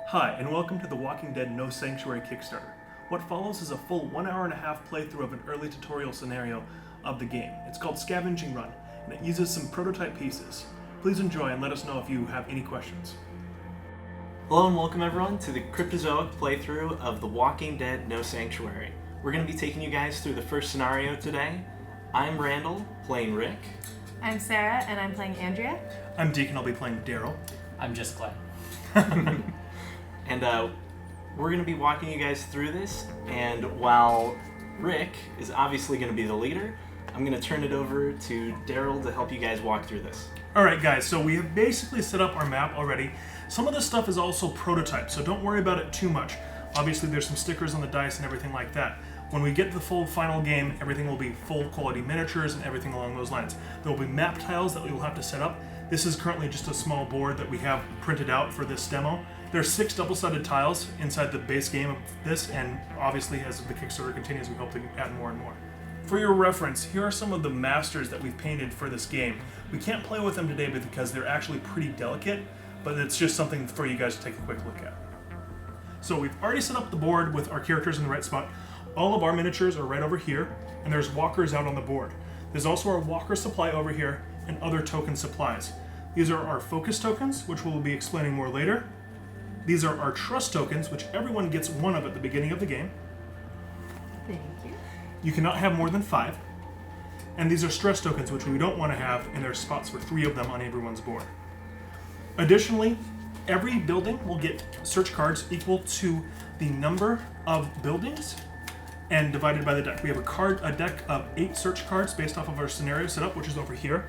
Hi, and welcome to the Walking Dead No Sanctuary Kickstarter. What follows is a full 1 hour and a half playthrough of an early tutorial scenario of the game. It's called Scavenging Run, and it uses some prototype pieces. Please enjoy and let us know if you have any questions. Hello and welcome everyone to the Cryptozoic playthrough of The Walking Dead No Sanctuary. We're going to be taking you guys through the first scenario today. I'm Randall, playing Rick. I'm Sarah, and I'm playing Andrea. I'm Deacon, I'll be playing Daryl. I'm just Glenn. And we're going to be walking you guys through this, and while Rick is obviously going to be the leader, I'm going to turn it over to Daryl to help you guys walk through this. Alright guys, so we have basically set up our map already. Some of this stuff is also prototype, so don't worry about it too much. Obviously there's some stickers on the dice and everything like that. When we get to the full final game, everything will be full quality miniatures and everything along those lines. There will be map tiles that we will have to set up. This is currently just a small board that we have printed out for this demo. There are 6 double-sided tiles inside the base game of this, and obviously as the Kickstarter continues, we hope to add more and more. For your reference, here are some of the masters that we've painted for this game. We can't play with them today because they're actually pretty delicate, but it's just something for you guys to take a quick look at. So we've already set up the board with our characters in the right spot. All of our miniatures are right over here, and there's walkers out on the board. There's also our walker supply over here, and other token supplies. These are our focus tokens, which we'll be explaining more later. These are our trust tokens, which everyone gets 1 of at the beginning of the game. Thank you. You cannot have more than 5. And these are stress tokens, which we don't want to have, and there's spots for 3 of them on everyone's board. Additionally, every building will get search cards equal to the number of buildings and divided by the deck. We have a deck of 8 search cards based off of our scenario setup, which is over here.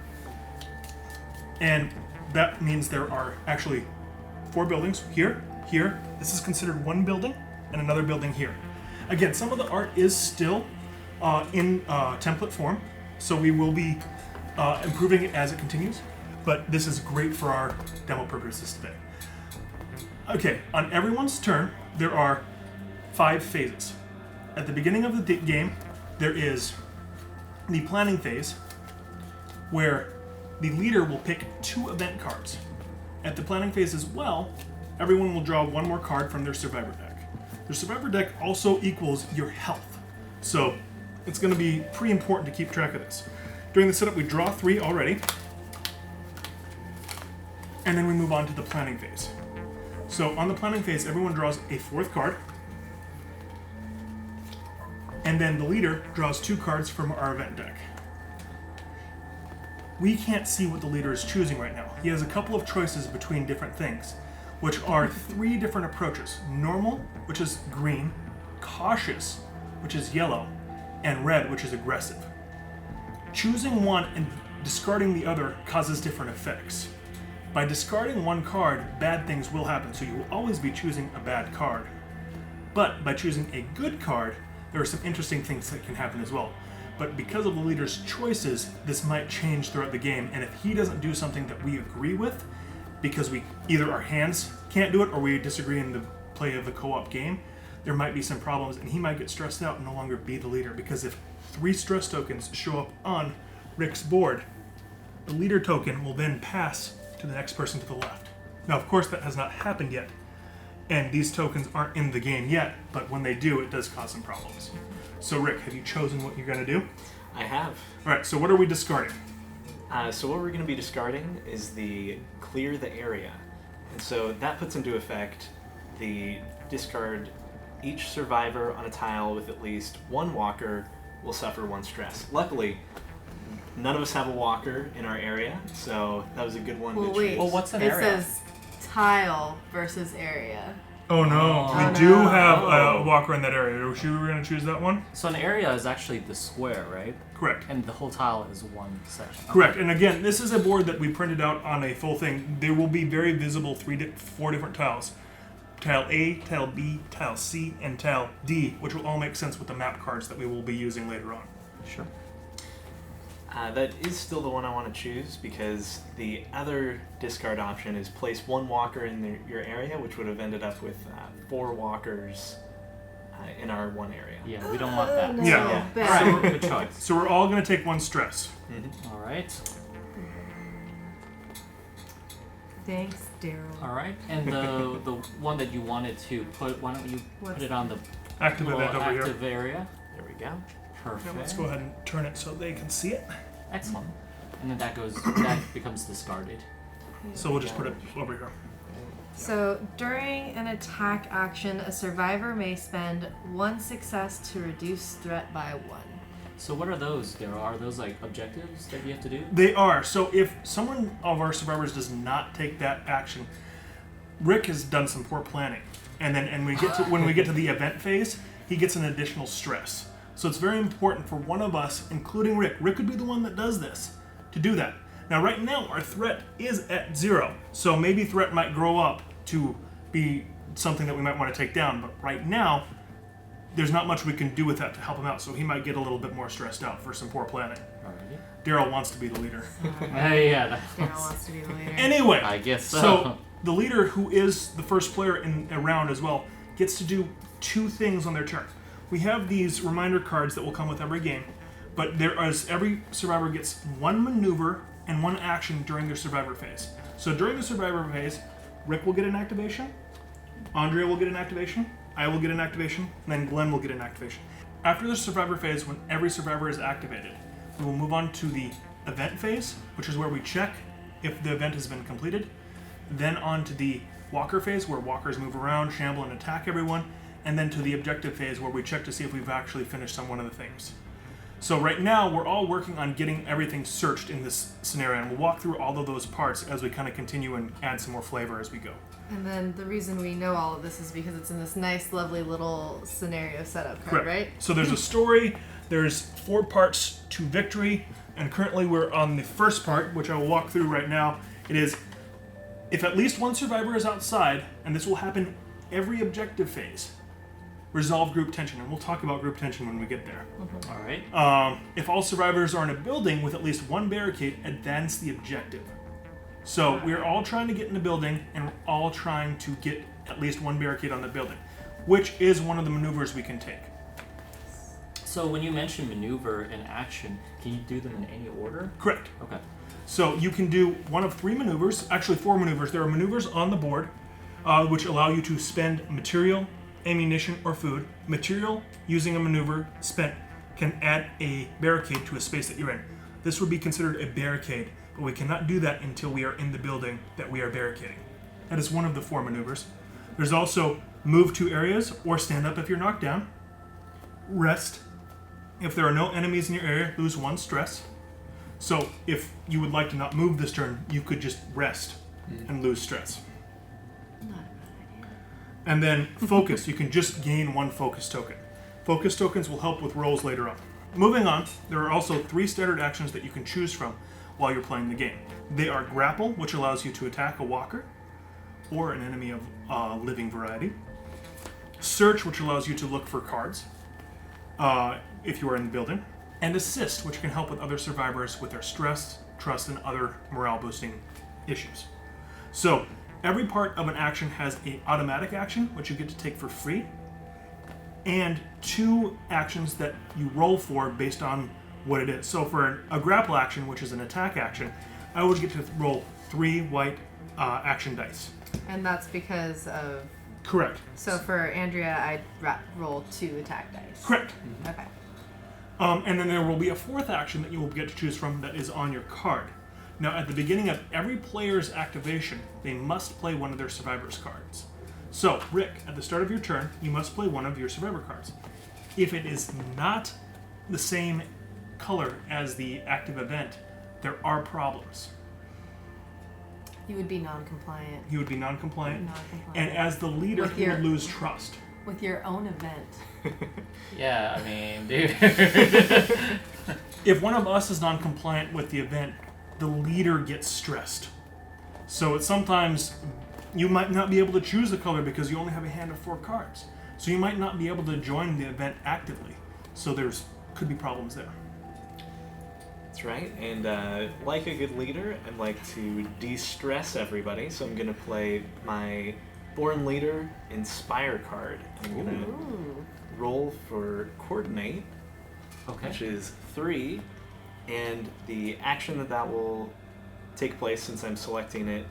And that means there are actually 4 buildings here, here. This is considered 1 building, and another building here. Again, some of the art is still in template form, so we will be improving it as it continues, but this is great for our demo purposes today. Okay, on everyone's turn, there are 5 phases. At the beginning of the game, there is the planning phase, where the leader will pick 2 event cards. At the planning phase as well, everyone will draw 1 more card from their survivor deck. Their survivor deck also equals your health, so it's going to be pretty important to keep track of this. During the setup, we draw 3 already, and then we move on to the planning phase. So on the planning phase, everyone draws a 4th card, and then the leader draws 2 cards from our event deck. We can't see what the leader is choosing right now. He has a couple of choices between different things, which are 3 different approaches. Normal, which is green, cautious, which is yellow, and red, which is aggressive. Choosing one and discarding the other causes different effects. By discarding 1 card, bad things will happen, so you will always be choosing a bad card. But by choosing a good card, there are some interesting things that can happen as well. But because of the leader's choices, this might change throughout the game, and if he doesn't do something that we agree with, because we either our hands can't do it or we disagree in the play of the co-op game, there might be some problems, and he might get stressed out and no longer be the leader, because if 3 stress tokens show up on Rick's board, the leader token will then pass to the next person to the left. Now, of course, that has not happened yet, and these tokens aren't in the game yet, but when they do, it does cause some problems. So Rick, have you chosen what you're going to do? I have. Alright, so what are we discarding? So what we're going to be discarding is the clear the area. And so that puts into effect the discard each survivor on a tile with at least 1 walker will suffer 1 stress. Luckily, none of us have a walker in our area, so that was a good one to choose. Well, what's an It area? says tile versus area. Oh no, Oh, we do have a walker in that area. Are we going to choose that one? So an area is actually the square, right? Correct. And the whole tile is 1 section. Correct. And again, this is a board that we printed out on a full thing. There will be very visible 4 different tiles. Tile A, Tile B, Tile C, and Tile D, which will all make sense with the map cards that we will be using later on. Sure. That is still the one I want to choose because the other discard option is place 1 walker in your area, which would have ended up with 4 walkers in our 1 area. Yeah, we don't want that. No, Yeah. bad. Alright, good choice. So we're all going to take 1 stress. Mm-hmm. Alright. Thanks, Daryl. All right, and the one that you wanted to put, why don't you put it on the Active little event over here. active area? There we go. Perfect. Let's go ahead and turn it so they can see it. Excellent. And then that becomes discarded. So we'll just put it over here. So, during an attack action, a survivor may spend 1 success to reduce threat by 1. So what are those, Daryl? Are those like objectives that you have to do? They are. So if someone of our survivors does not take that action, Rick has done some poor planning, and then when we get to the event phase, he gets an additional stress. So it's very important for one of us, including Rick. Rick would be the one that does this, to do that. Now, right now, our threat is at 0, so maybe threat might grow up to be something that we might want to take down. But right now, there's not much we can do with that to help him out, so he might get a little bit more stressed out for some poor planning. Alrighty. Daryl wants to be the leader. Yeah, that Daryl wants to be the leader. Anyway, I guess so. so the leader, who is the first player in a round as well, gets to do 2 things on their turn. We have these reminder cards that will come with every game, but every survivor gets 1 maneuver and 1 action during their survivor phase. So during the survivor phase, Rick will get an activation, Andrea will get an activation, I will get an activation, and then Glenn will get an activation. After the survivor phase, when every survivor is activated, we will move on to the event phase, which is where we check if the event has been completed, then on to the walker phase, where walkers move around, shamble, and attack everyone, and then to the objective phase, where we check to see if we've actually finished on one of the things. So right now, we're all working on getting everything searched in this scenario, and we'll walk through all of those parts as we kind of continue and add some more flavor as we go. And then the reason we know all of this is because it's in this nice, lovely little scenario setup card, Correct. right? So there's a story, there's 4 parts to victory, and currently we're on the first part, which I will walk through right now. It is, if at least 1 survivor is outside, and this will happen every objective phase, resolve group tension, and we'll talk about group tension when we get there. All right. If all survivors are in a building with at least 1 barricade, advance the objective. So we're all trying to get in the building, and we're all trying to get at least 1 barricade on the building, which is one of the maneuvers we can take. So when you mention maneuver and action, can you do them in any order? Correct. Okay. So you can do one of 3 maneuvers, actually 4 maneuvers. There are maneuvers on the board which allow you to spend material, ammunition, or food. Material, using a maneuver spent, can add a barricade to a space that you're in. This would be considered a barricade, but we cannot do that until we are in the building that we are barricading. That is one of the 4 maneuvers. There's also move to areas or stand up if you're knocked down. Rest. If there are no enemies in your area, lose 1 stress. So if you would like to not move this turn, you could just rest and lose stress. And then focus, you can just gain 1 focus token. Focus tokens will help with rolls later on. Moving on, there are also 3 standard actions that you can choose from while you're playing the game. They are grapple, which allows you to attack a walker or an enemy of living variety. Search, which allows you to look for cards if you are in the building. And assist, which can help with other survivors with their stress, trust, and other morale boosting issues. So every part of an action has an automatic action, which you get to take for free, and 2 actions that you roll for based on what it is. So for a grapple action, which is an attack action, I would get to roll 3 white action dice. And that's because of... Correct. So for Andrea, I'd roll 2 attack dice. Correct. Okay. And then there will be a 4th action that you will get to choose from that is on your card. Now, at the beginning of every player's activation, they must play one of their survivor's cards. So, Rick, at the start of your turn, you must play one of your survivor cards. If it is not the same color as the active event, there are problems. You would be non-compliant. You would be non-compliant. Non-compliant. And as the leader, With you your- would lose trust. With your own event. Yeah, I mean, dude. If one of us is non-compliant with the event, the leader gets stressed. So it's sometimes you might not be able to choose the color because you only have a hand of 4 cards. So you might not be able to join the event actively. So could be problems there. That's right. And like a good leader, I'd like to de-stress everybody. So I'm going to play my Born Leader Inspire card. I'm going to Ooh. roll for Coordinate, Okay. which is 3. And the action that will take place, since I'm selecting it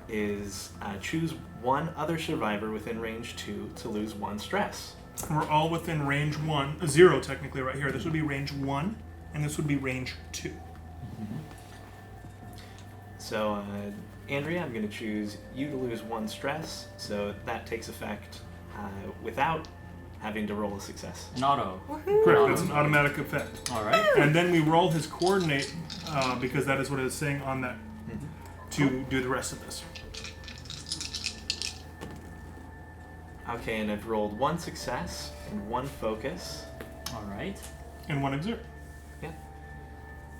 is choose one other survivor within range 2 to lose 1 stress. We're all within range 0 technically right here. This would be range 1, and this would be range 2. Mm-hmm. So, Andrea, I'm going to choose you to lose 1 stress, so that takes effect without having to roll a success. An auto. Correct, that's an automatic effect. All right. And then we roll his coordinate, because that is what it's saying on that, to do the rest of this. Okay, and I've rolled 1 success and 1 focus. All right. And 1 exert. Yeah.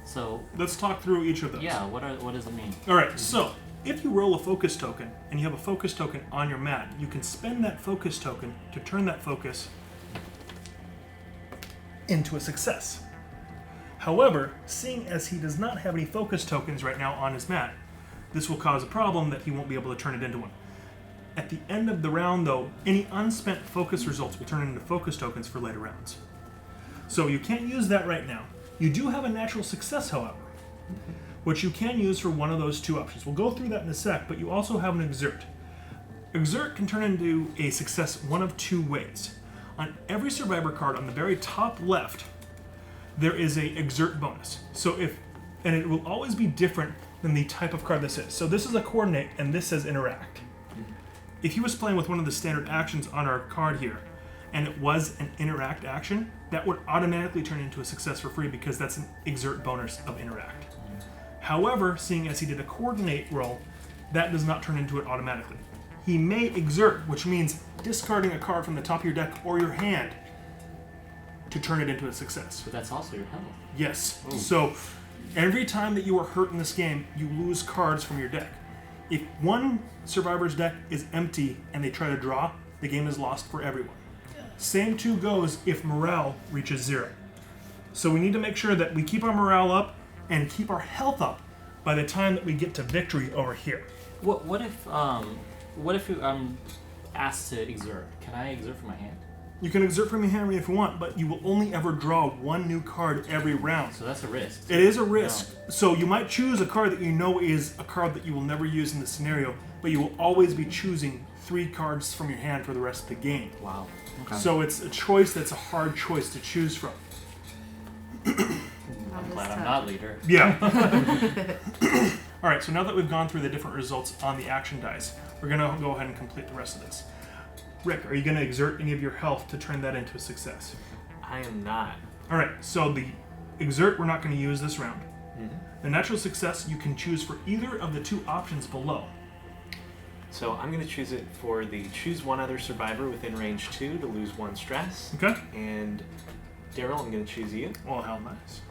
So Let's talk through each of those. yeah, what does it mean? All right, so if you roll a focus token and you have a focus token on your mat, you can spend that focus token to turn that focus into a success. However, seeing as he does not have any focus tokens right now on his mat, this will cause a problem that he won't be able to turn it into one. At the end of the round, though, any unspent focus results will turn into focus tokens for later rounds. So you can't use that right now. You do have a natural success, however, which you can use for one of those 2 options. We'll go through that in a sec, but you also have an exert. Exert can turn into a success one of 2 ways. On every survivor card on the very top left, there is a exert bonus. And it will always be different than the type of card this is. So this is a coordinate, and this says interact. If he was playing with one of the standard actions on our card here, and it was an interact action, that would automatically turn into a success for free because that's an exert bonus of interact. However, seeing as he did a coordinate roll, that does not turn into it automatically. He may exert, which means discarding a card from the top of your deck or your hand to turn it into a success. But that's also your health. Yes. Ooh. So every time that you are hurt in this game, you lose cards from your deck. If one survivor's deck is empty and they try to draw, the game is lost for everyone. Same too goes if morale reaches 0. So we need to make sure that we keep our morale up and keep our health up by the time that we get to victory over here. What if I'm asked to exert? Can I exert from my hand? You can exert from your hand if you want, but you will only ever draw 1 new card every round. So that's a risk. It is a risk. So you might choose a card that you know is a card that you will never use in this scenario, but you will always be choosing 3 cards from your hand for the rest of the game. Wow. Okay. So it's a choice that's a hard choice to choose from. I'm glad I'm not leader. Yeah. All right, so now that we've gone through the different results on the action dice, we're going to go ahead and complete the rest of this. Rick, are you going to exert any of your health to turn that into a success? I am not. All right, so the exert we're not going to use this round. Mm-hmm. The natural success you can choose for either of the 2 options below. So I'm going to choose it for the choose one other survivor within range 2 to lose 1 stress. Okay? And Daryl, I'm going to choose you. Well, hell nice.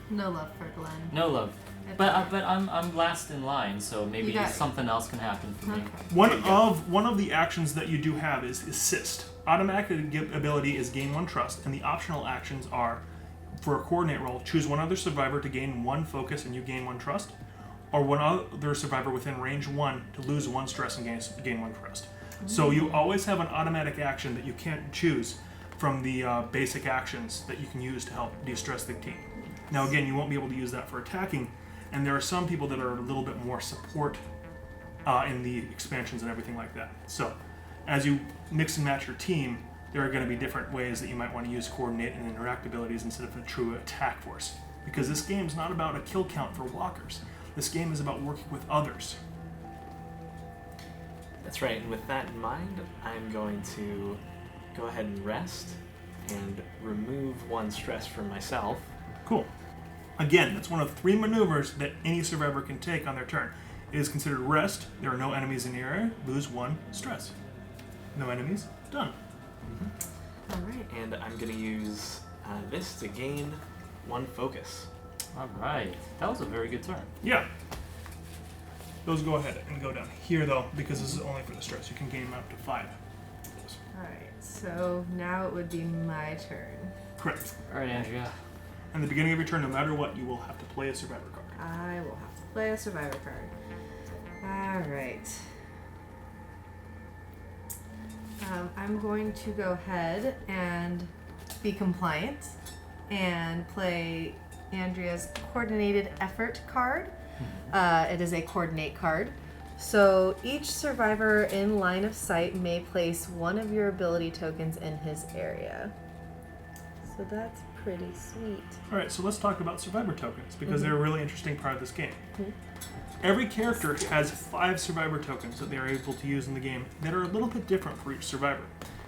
No love for Glenn. No love. But I'm last in line, so maybe something else can happen for me. Okay. One of the actions that you do have is assist. Automatic ability is gain 1 trust, and the optional actions are, for a coordinate roll, choose one other survivor to gain 1 focus and you gain 1 trust, or one other survivor within range 1 to lose 1 stress and gain 1 trust. So you always have an automatic action that you can't choose from the basic actions that you can use to help de-stress the team. Now again, you won't be able to use that for attacking, and there are some people that are a little bit more support in the expansions and everything like that. So as you mix and match your team, there are going to be different ways that you might want to use coordinate and interact abilities instead of a true attack force. Because this game is not about a kill count for walkers. This game is about working with others. That's right, and with that in mind, I'm going to go ahead and rest and remove 1 stress from myself. Cool. Again, that's one of 3 maneuvers that any survivor can take on their turn. It is considered rest, there are no enemies in the area, lose 1 stress. No enemies, done. Mm-hmm. All right. And I'm going to use this to gain 1 focus. All right. That was a very good turn. Yeah. Those go ahead and go down here though, because this is only for the stress. You can gain up to 5. All right. So now it would be my turn. Correct. All right, Andrea. In the beginning of your turn, no matter what, you will have to play a survivor card. I will have to play a survivor card. All right. I'm going to go ahead and be compliant and play Andrea's coordinated effort card. It is a coordinate card. So each survivor in line of sight may place one of your ability tokens in his area. So that's pretty sweet. All right, so let's talk about survivor tokens because they're a really interesting part of this game. Every character has 5 survivor tokens that they are able to use in the game that are a little bit different for each survivor.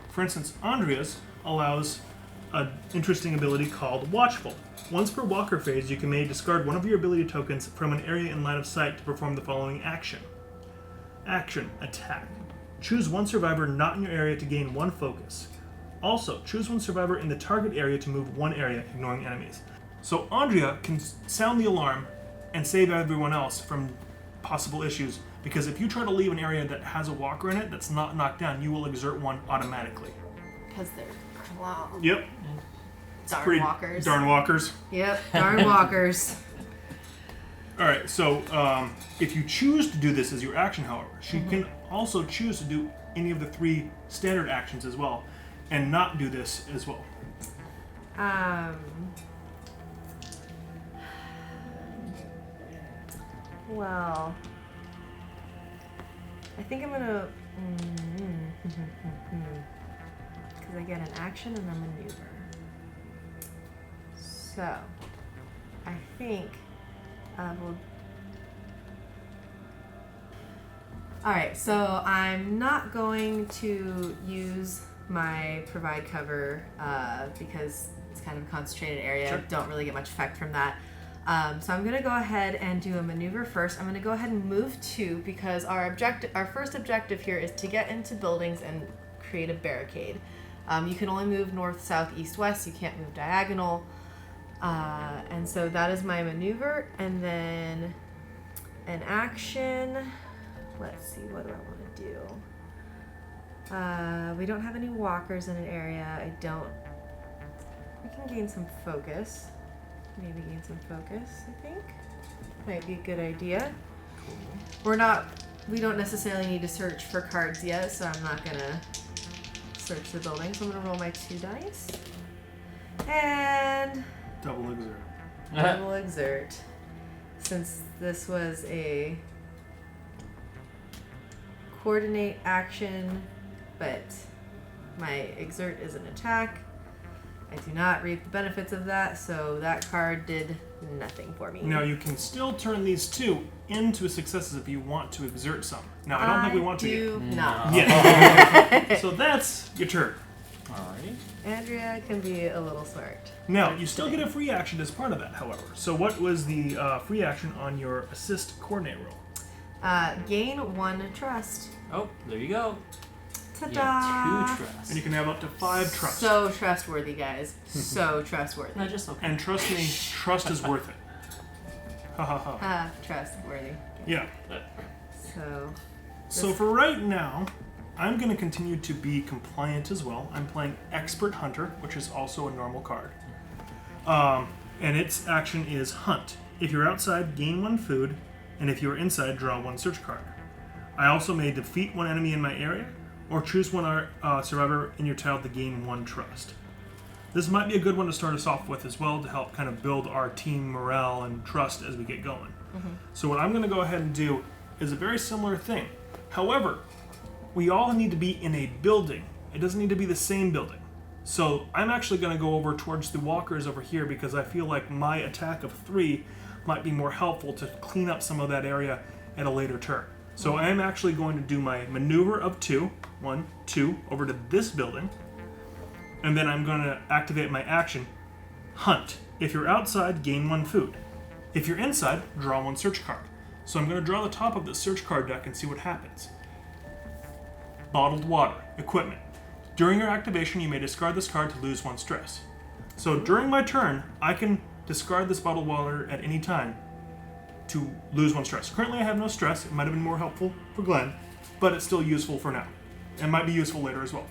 For instance, Andrea's allows an interesting ability called Watchful. Once per walker phase, you may discard one of your ability tokens from an area in line of sight to perform the following action. Action, attack. Choose one survivor not in your area to gain 1 focus. Also, choose one survivor in the target area to move 1 area, ignoring enemies. So Andrea can sound the alarm and save everyone else from possible issues, because if you try to leave an area that has a walker in it that's not knocked down, you will exert one automatically. Because they're Yep. darn walkers. Darn walkers. Yep, darn walkers. Alright, so if you choose to do this as your action, however, she can also choose to do any of the 3 standard actions as well, and not do this as well. Well, I think I'm gonna, because I get an action and a maneuver. So, I think I will. Alright, so I'm not going to use my provide cover because it's kind of a concentrated area. Sure. Don't really get much effect from that. So I'm going to go ahead and do a maneuver first. I'm going to go ahead and move 2 because our first objective here is to get into buildings and create a barricade. You can only move north, south, east, west. You can't move diagonal. And so that is my maneuver. And then an action. Let's see, what do I want to do? We don't have any walkers in an area. We can gain some focus. Maybe gain some focus, I think. Might be a good idea. Cool. We don't necessarily need to search for cards yet, so I'm not gonna search the building. So I'm gonna roll my 2 dice. And Double exert. double exert. Since this was a coordinate action, but my exert is an attack, I do not reap the benefits of that, so that card did nothing for me. Now you can still turn these 2 into successes if you want to exert some. Now I don't think we want to do not. yet. So that's your turn. Alrighty. Andrea can be a little smart. Now you still get a free action as part of that, however. So what was the free action on your assist coordinate roll? Gain 1 trust. Oh, there you go. Ta-da! You have 2 trusts. And you can have up to 5 trust. So trustworthy, guys. So trustworthy. No, just okay. And trust me, trust is worth it. Ha ha ha. Trustworthy. Yeah. So For right now, I'm going to continue to be compliant as well. I'm playing Expert Hunter, which is also a normal card. And its action is Hunt. If you're outside, gain 1 food, and if you're inside, draw 1 search card. I also may defeat 1 enemy in my area, or choose 1 survivor in your tile to gain 1 trust. This might be a good one to start us off with as well to help kind of build our team morale and trust as we get going. So what I'm going to go ahead and do is a very similar thing. However, we all need to be in a building. It doesn't need to be the same building. So I'm actually going to go over towards the walkers over here because I feel like my attack of 3 might be more helpful to clean up some of that area at a later turn. So I am actually going to do my maneuver of 2, 1, 2, over to this building. And then I'm going to activate my action, Hunt. If you're outside, gain 1 food. If you're inside, draw 1 search card. So I'm going to draw the top of the search card deck and see what happens. Bottled water, equipment. During your activation, you may discard this card to lose 1 stress. So during my turn, I can discard this bottled water at any time to lose 1 stress. Currently I have no stress. It might have been more helpful for Glenn, but it's still useful for now. And might be useful later as well.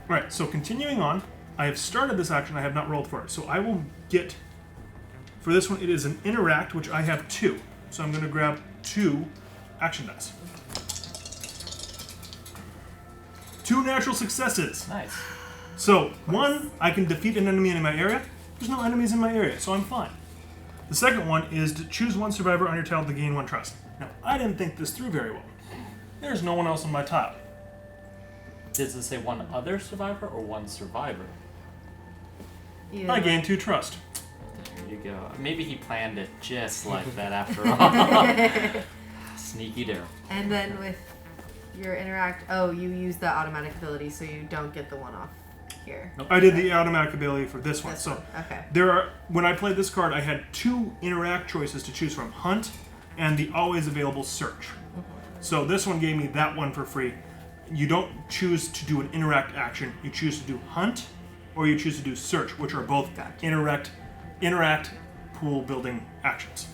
Alright, so continuing on, I have started this action, I have not rolled for it. So I will get, for this one, it is an interact, which I have 2. So I'm going to grab 2 action dice. 2 natural successes. Nice. So, 1, I can defeat an enemy in my area. There's no enemies in my area, so I'm fine. The second one is to choose 1 survivor on your tile to gain 1 trust. Now, I didn't think this through very well. There's no one else on my tile. Does it say one other survivor or one survivor? I gain 2 trust. There you go. Maybe he planned it just like that after all. Sneaky Daryl. And then with your interact, you use the automatic ability, so you don't get the one off here. Nope. I did the automatic ability for this one. This So one. Okay. there are, when I played this card, I had 2 interact choices to choose from: Hunt and the always available Search. So this one gave me that one for free. You don't choose to do an interact action. You choose to do Hunt, or you choose to do Search, which are both Gotcha. interact pool building actions.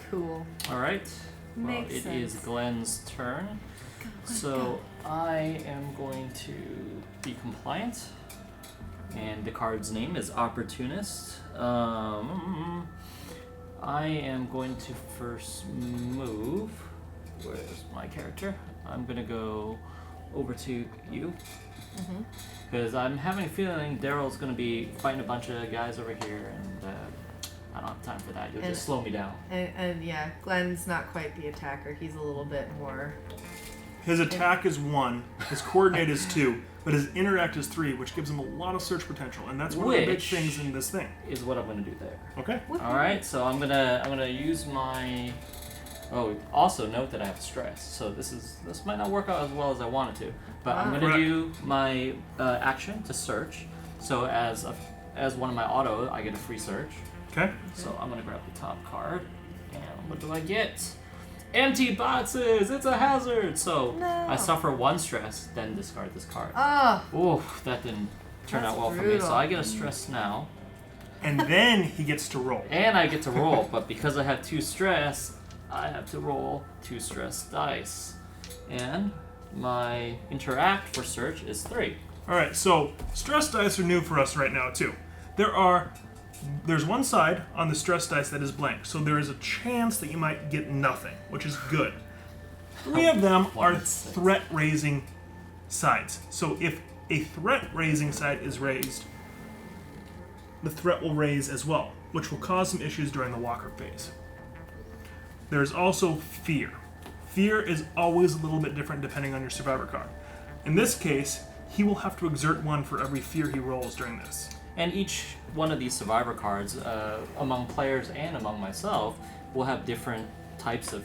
Cool. All right. Well, Makes it sense. is Glenn's turn. So I am going to be compliant. And the card's name is Opportunist. I am going to first move. Where's my character? I'm going to go over to you. Because I'm having a feeling Daryl's going to be fighting a bunch of guys over here, and I don't have time for that. You'll just slow me down. And yeah, Glenn's not quite the attacker. He's a little bit more. His attack is 1, his coordinate is 2, but his interact is 3, which gives him a lot of search potential, and that's one of the big Which- things in this thing. Is what I'm going to do there. Okay. All right, so I'm gonna use my. Oh, also note that I have stress, so this might not work out as well as I wanted to. But I'm gonna Correct. do my action to search. So as one of my auto, I get a free search. Okay. So I'm gonna grab the top card, and what do I get? Empty boxes. It's a hazard. So No. I suffer 1 stress, then discard this card. Oh, Oof, that didn't turn That's out well for me. brutal. So I get a stress now. And then he gets to roll. And I get to roll, but because I have 2 stress, I have to roll 2 stress dice. And my interact for search is 3. All right, so stress dice are new for us right now too. There's one side on the stress dice that is blank, so there is a chance that you might get nothing, which is good. 3 of them One are and 6. threat-raising sides. So if a threat-raising side is raised, the threat will raise as well, which will cause some issues during the walker phase. There's also fear. Fear is always a little bit different depending on your survivor card. In this case, he will have to exert 1 for every fear he rolls during this. And each one of these survivor cards, among players and among myself, will have different types of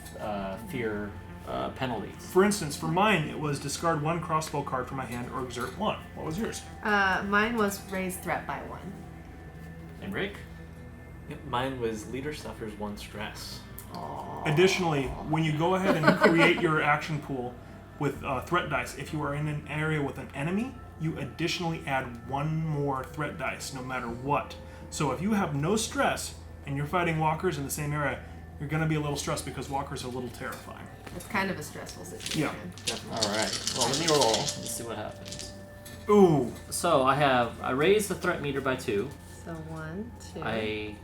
fear penalties. For instance, for mine, it was discard 1 crossbow card from my hand or exert 1. What was yours? mine was raise threat by 1. And Rick? Yep, mine was leader suffers 1 stress. Additionally, when you go ahead and create your action pool with threat dice, if you are in an area with an enemy, you additionally add 1 more threat dice no matter what. So if you have no stress and you're fighting walkers in the same area, you're going to be a little stressed because walkers are a little terrifying. It's kind of a stressful situation. Yeah. All right. Well, let me roll. Let's see what happens. Ooh. So I raise the threat meter by 2. So 1, 2. I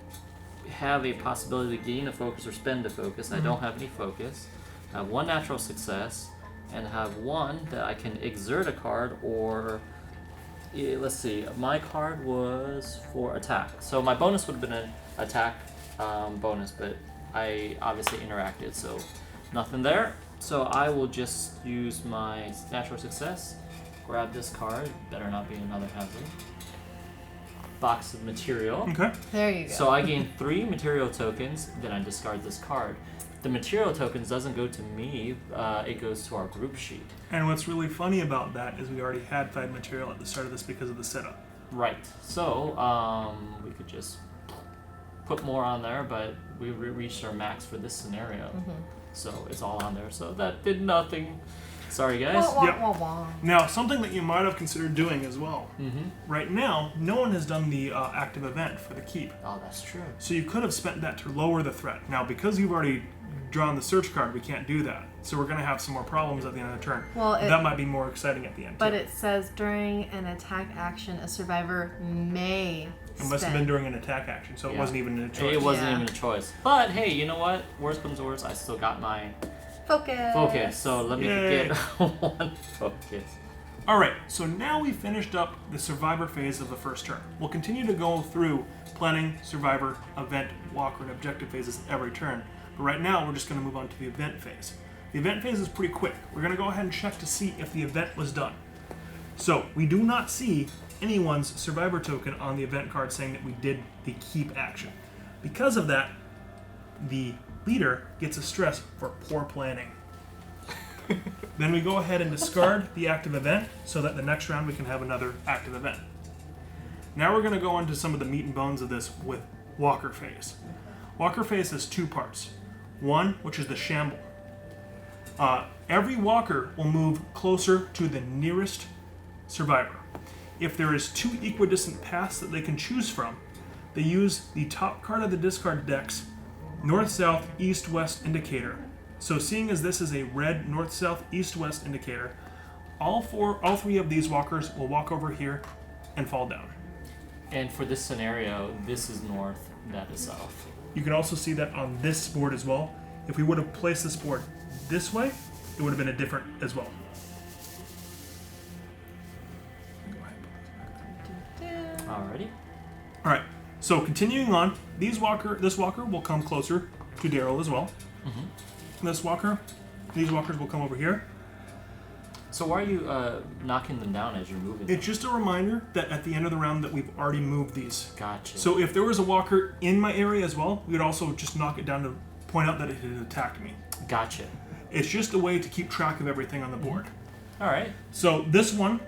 have a possibility to gain a focus or spend a focus. I don't have any focus. I have 1 natural success, and have 1 that I can exert a card or. Let's see. My card was for attack, so my bonus would have been an attack bonus, but I obviously interacted, so nothing there. So I will just use my natural success. Grab this card. Better not be another hazard. Box of material. Okay. There you go. So I gain 3 material tokens, then I discard this card. The material tokens doesn't go to me, it goes to our group sheet. And what's really funny about that is we already had 5 material at the start of this because of the setup. Right. So we could just put more on there, but we reached our max for this scenario. So it's all on there. So that did nothing. Sorry, guys. Wah, wah, Yep. wah, wah. Now, something that you might have considered doing as well. Mm-hmm. Right now, no one has done the active event for the keep. Oh, that's true. So you could have spent that to lower the threat. Now, because you've already drawn the search card, we can't do that. So we're going to have some more problems at the end of the turn. Well, that might be more exciting at the end, But too. it says during an attack action, a survivor may It must have been during an attack action, so it Yeah. wasn't even a choice. It wasn't Yeah. even a choice. But hey, you know what? Worst comes to worst, I still got my focus. focus. So let me Yay. get 1 focus. Alright, so now we finished up the survivor phase of the first turn. We'll continue to go through planning, survivor, event, walker, and objective phases every turn. But right now, we're just going to move on to the event phase. The event phase is pretty quick. We're going to go ahead and check to see if the event was done. So we do not see anyone's survivor token on the event card saying that we did the keep action. Because of that, the leader gets a stress for poor planning. Then we go ahead and discard the active event so that the next round we can have another active event. Now we're going to go into some of the meat and bones of this with Walker phase. Walker phase has two parts. One, which is the shamble. Every walker will move closer to the nearest survivor. If there is two equidistant paths that they can choose from, they use the top card of the discard deck's north, south, east, west indicator. So seeing as this is a red north, south, east, west indicator, all three of these walkers will walk over here and fall down. And for this scenario, this is north, that is south. You can also see that on this board as well. If we would have placed this board this way, it would have been a different as well. Alrighty. All right. So continuing on, this walker will come closer to Daryl as well. These walkers will come over here. So why are you knocking them down as you're moving? It's just a reminder that at the end of the round that we've already moved these. Gotcha. So if there was a walker in my area as well, we would also just knock it down to point out that it had attacked me. Gotcha. It's just a way to keep track of everything on the board. All right. So this one,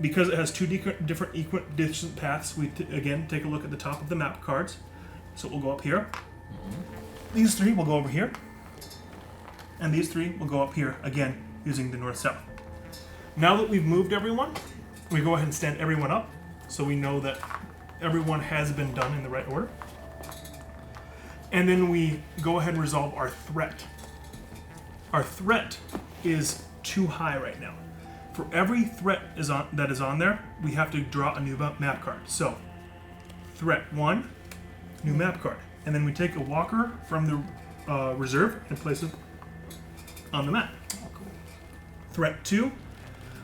because it has two different equidistant paths, we again take a look at the top of the map cards. So we'll go up here. These three will go over here. And these three will go up here, again, using the north-south. Now that we've moved everyone, we go ahead and stand everyone up, so we know that everyone has been done in the right order. And then we go ahead and resolve our threat. Our threat is too high right now. For every threat that is on there, we have to draw a new map card. So, threat 1, new map card. And then we take a walker from the reserve and place it on the map. Threat 2,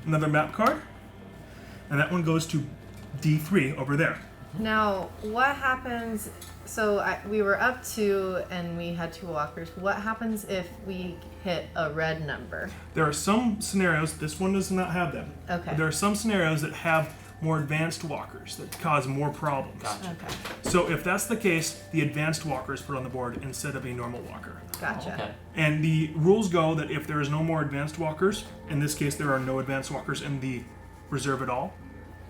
another map card, and that one goes to D3 over there. Now, what happens? So we were up 2 and we had 2 walkers. What happens if we hit a red number? There are some scenarios, this one does not have them. Okay. There are some scenarios that have more advanced walkers that cause more problems. Gotcha. Okay. So if that's the case, the advanced walker is put on the board instead of a normal walker. Gotcha. Okay. And the rules go that if there is no more advanced walkers, in this case there are no advanced walkers in the reserve at all,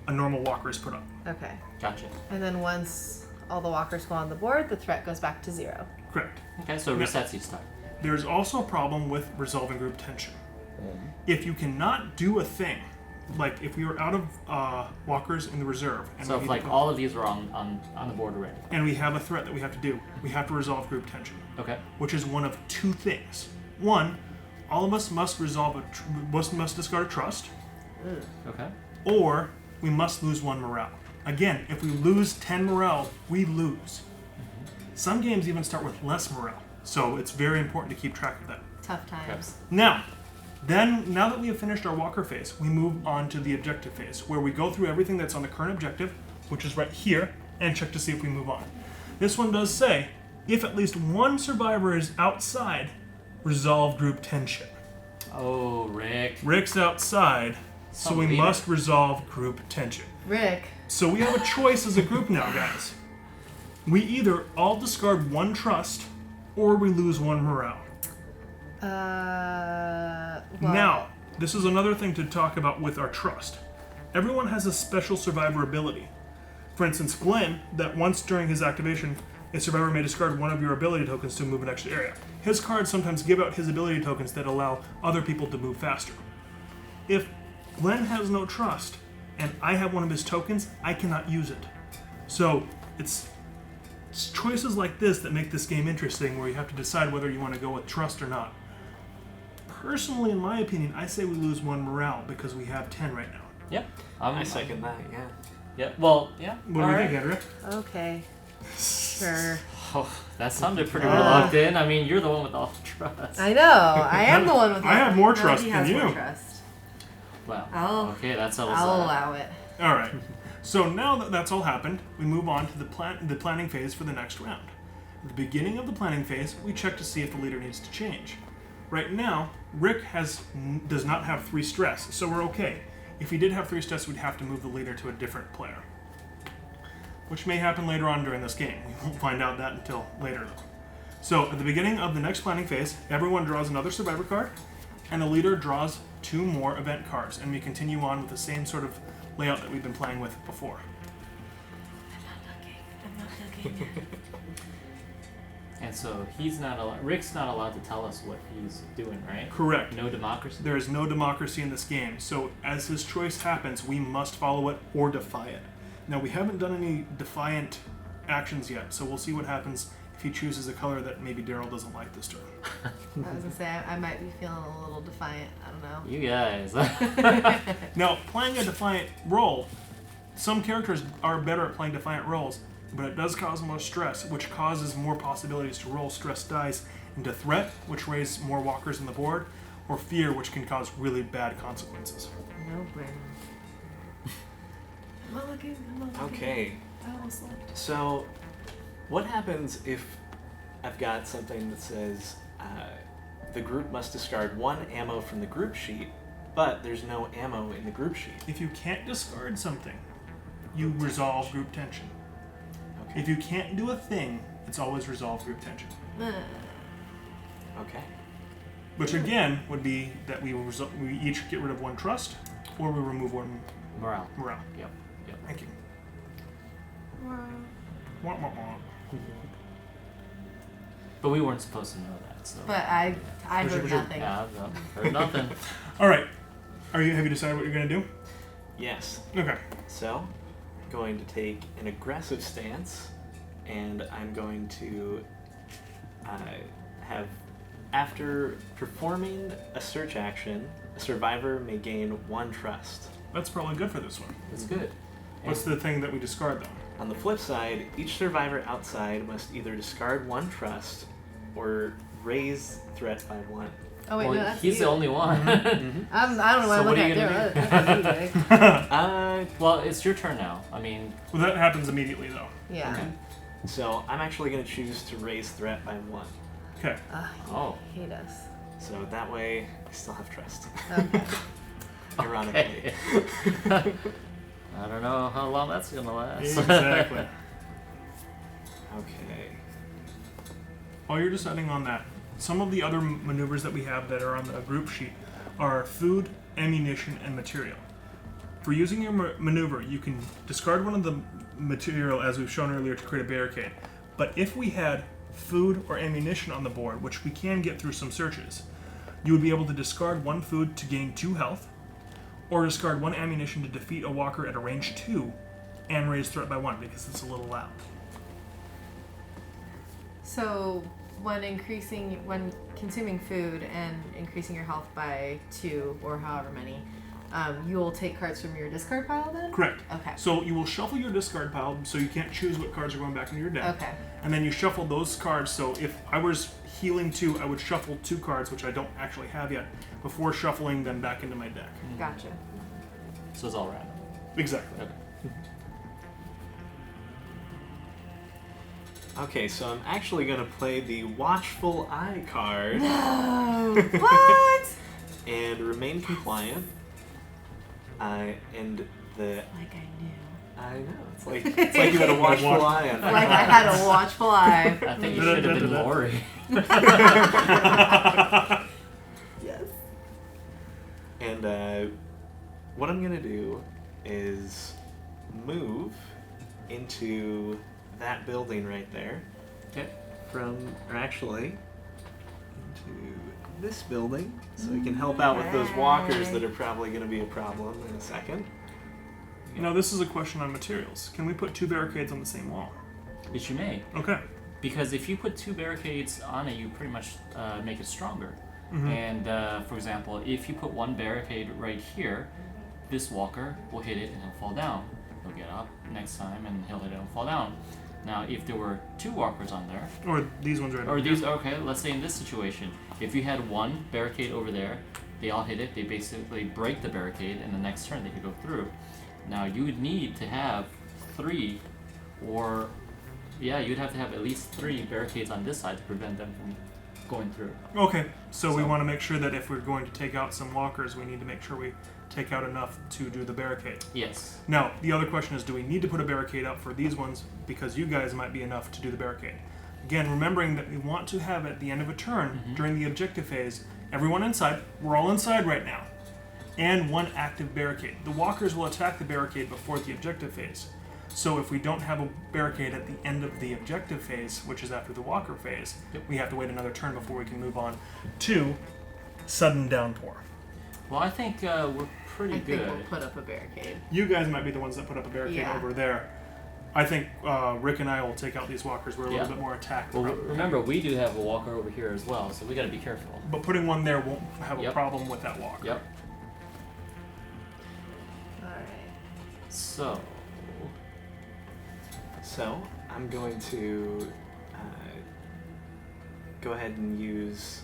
a normal walker is put up. Okay. Gotcha. And then once all the walkers go on the board, the threat goes back to 0. Correct. Okay, so it resets each time. There's also a problem with resolving group tension. If you cannot do a thing, like if we were out of walkers in the reserve, and So we if need like to go- all of these are on the board already. and we have a threat that we have to do, we have to resolve group tension, Okay. which is one of two things. One, all of us must resolve must discard a trust, Okay. or we must lose 1 morale. Again, if we lose 10 morale, we lose. Some games even start with less morale, so it's very important to keep track of that. Tough times. Now that we have finished our walker phase, we move on to the objective phase, where we go through everything that's on the current objective, which is right here, and check to see if we move on. This one does say, if at least one survivor is outside, resolve group tension. Oh, Rick. Rick's outside, so we Leader. must resolve group tension. Rick. So we have a choice as a group now, guys. We either all discard 1 trust, or we lose 1 morale. Well, Now, this is another thing to talk about with our trust. Everyone has a special survivor ability. For instance, Glenn, that once during his activation, a survivor may discard 1 of your ability tokens to move an extra area. His cards sometimes give out his ability tokens that allow other people to move faster. If Glenn has no trust, and I have 1 of his tokens, I cannot use it. So, it's choices like this that make this game interesting, where you have to decide whether you want to go with trust or not. Personally, in my opinion, I say we lose 1 morale because we have 10 right now. Yeah. I second that, yeah. Yeah. Well, yeah. What do you think, Andrea? Okay. Sure. Oh, that sounded pretty locked in. I mean, you're the one with all the trust. I know. I am the one with. I have more no, trust he than has more you. trust. Wow. Okay, that settles I'll that. allow it. All right. So now that that's all happened, we move on to the planning phase for the next round. At the beginning of the planning phase, we check to see if the leader needs to change. Right now, Rick does not have 3 stress, so we're okay. If he did have 3 stress, we'd have to move the leader to a different player. Which may happen later on during this game. We won't find out that until later, though. So, at the beginning of the next planning phase, everyone draws another survivor card, and the leader draws 2 more event cards, and we continue on with the same sort of layout that we've been playing with before. I'm not looking. And so Rick's not allowed to tell us what he's doing, right? Correct. No democracy? There is no democracy in this game, so as his choice happens, we must follow it or defy it. Now, we haven't done any defiant actions yet, so we'll see what happens if he chooses a color that maybe Daryl doesn't like this turn. I was gonna say I might be feeling a little defiant. I don't know. You guys. Now, playing a defiant role, some characters are better at playing defiant roles, but it does cause more stress, which causes more possibilities to roll stress dice into threat, which raise more walkers on the board, or fear, which can cause really bad consequences. No bueno. I'm not looking. Okay, I almost looked. so what happens if I've got something that says the group must discard 1 ammo from the group sheet, but there's no ammo in the group sheet? If you can't discard something, you resolve group tension. Okay. If you can't do a thing, it's always resolve group tension. Okay. Which again would be that we each get rid of 1 trust, or we remove 1 Morale. morale. Yep. Thank you. Wow. Wah, wah, wah. But we weren't supposed to know that, so. But I heard nothing. Yeah, no, heard nothing. All right. Have you decided what you're going to do? Yes. Okay. So, I'm going to take an aggressive stance, and I'm going to have, after performing a search action, a survivor may gain 1 trust. That's probably good for this one. That's good. What's the thing that we discard, though? On the flip side, each survivor outside must either discard 1 trust or raise threat by 1. Oh wait, Well, no, that's he's you. the only one. I don't know why So I'm what are looking you at gonna there. That's you, Well, it's your turn now. I mean, Well, that happens immediately, though. yeah. okay. So I'm actually going to choose to raise threat by 1. Okay. Oh. I hate us. So that way, I still have trust. Okay. Ironically. Okay. I don't know how long that's gonna last. Exactly. Okay. While you're deciding on that, some of the other maneuvers that we have that are on the group sheet are food, ammunition, and material. For using your maneuver, you can discard 1 of the material, as we've shown earlier, to create a barricade. But if we had food or ammunition on the board, which we can get through some searches, you would be able to discard 1 food to gain 2 health, or discard 1 ammunition to defeat a walker at a range 2 and raise threat by 1, because it's a little loud. So when consuming food and increasing your health by 2 or however many, you will take cards from your discard pile then? Correct. Okay. So you will shuffle your discard pile, so you can't choose what cards are going back into your deck. Okay. And then you shuffle those cards, so if I was healing 2, I would shuffle 2 cards, which I don't actually have yet, before shuffling them back into my deck. Gotcha. So it's all random. Exactly. Okay. Okay, so I'm actually going to play the Watchful Eye card No. What? and remain compliant. And the Like I knew. I know it's like you had a watchful eye on. Like I had a watchful eye. I think you should have been Lori. Yes. And what I'm gonna do is move into that building right there. Okay. Or actually into this building, so we can help out with those walkers that are probably going to be a problem in a second. Now, this is a question on materials. Can we put 2 barricades on the same wall? Which you may. Okay. Because if you put 2 barricades on it, you pretty much make it stronger. Mhm. And for example, if you put 1 barricade right here, this walker will hit it and he'll fall down. He'll get up next time and he'll hit it and fall down. Now, if there were 2 walkers on there, Or these ones right or over these, here. okay, let's say in this situation, if you had 1 barricade over there, they all hit it, they basically break the barricade, and the next turn they could go through. Now, you would need to have 3 or Yeah, you'd have to have at least 3 barricades on this side to prevent them from going through. Okay, so we So- want to make sure that if we're going to take out some walkers, we need to make sure we take out enough to do the barricade. Yes. Now, the other question is, do we need to put a barricade up for these ones because you guys might be enough to do the barricade? Again, remembering that we want to have at the end of a turn, during the objective phase, everyone inside, we're all inside right now, and 1 active barricade. The walkers will attack the barricade before the objective phase. So if we don't have a barricade at the end of the objective phase, which is after the walker phase, we have to wait another turn before we can move on to sudden downpour. Well, I think we're pretty I good. think we'll put up a barricade. You guys might be the ones that put up a barricade Yeah. over there. I think Rick and I will take out these walkers. We're a little Yeah. bit more attacked. Well, remember, we do have a walker over here as well, so we got to be careful. But putting one there won't have a Yep. problem with that walker. Yep. Alright. So, So I'm going to go ahead and use.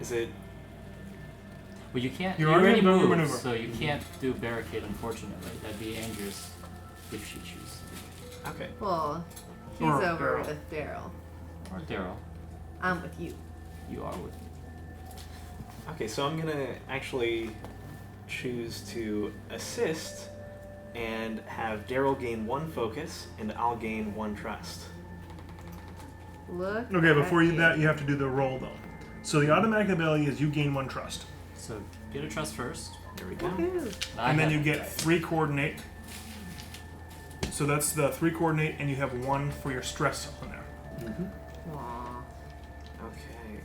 Is it? well, you can't. You're You already already in moved, maneuver. so you can't do barricade. Unfortunately, that'd be dangerous if she chooses Okay. Well, he's Or over Daryl. with Daryl. or Daryl. I'm with you. You are with me. Okay, so I'm gonna actually choose to assist and have Daryl gain 1 focus, and I'll gain 1 trust. Look. Okay, at before you that, you have to do the roll though. So the automatic ability is you gain 1 trust, So get a trust first. There we go. Woohoo. and then you get 3 coordinate. So that's the 3 coordinate, and you have 1 for your stress on there. Mm-hmm. Aw. Okay.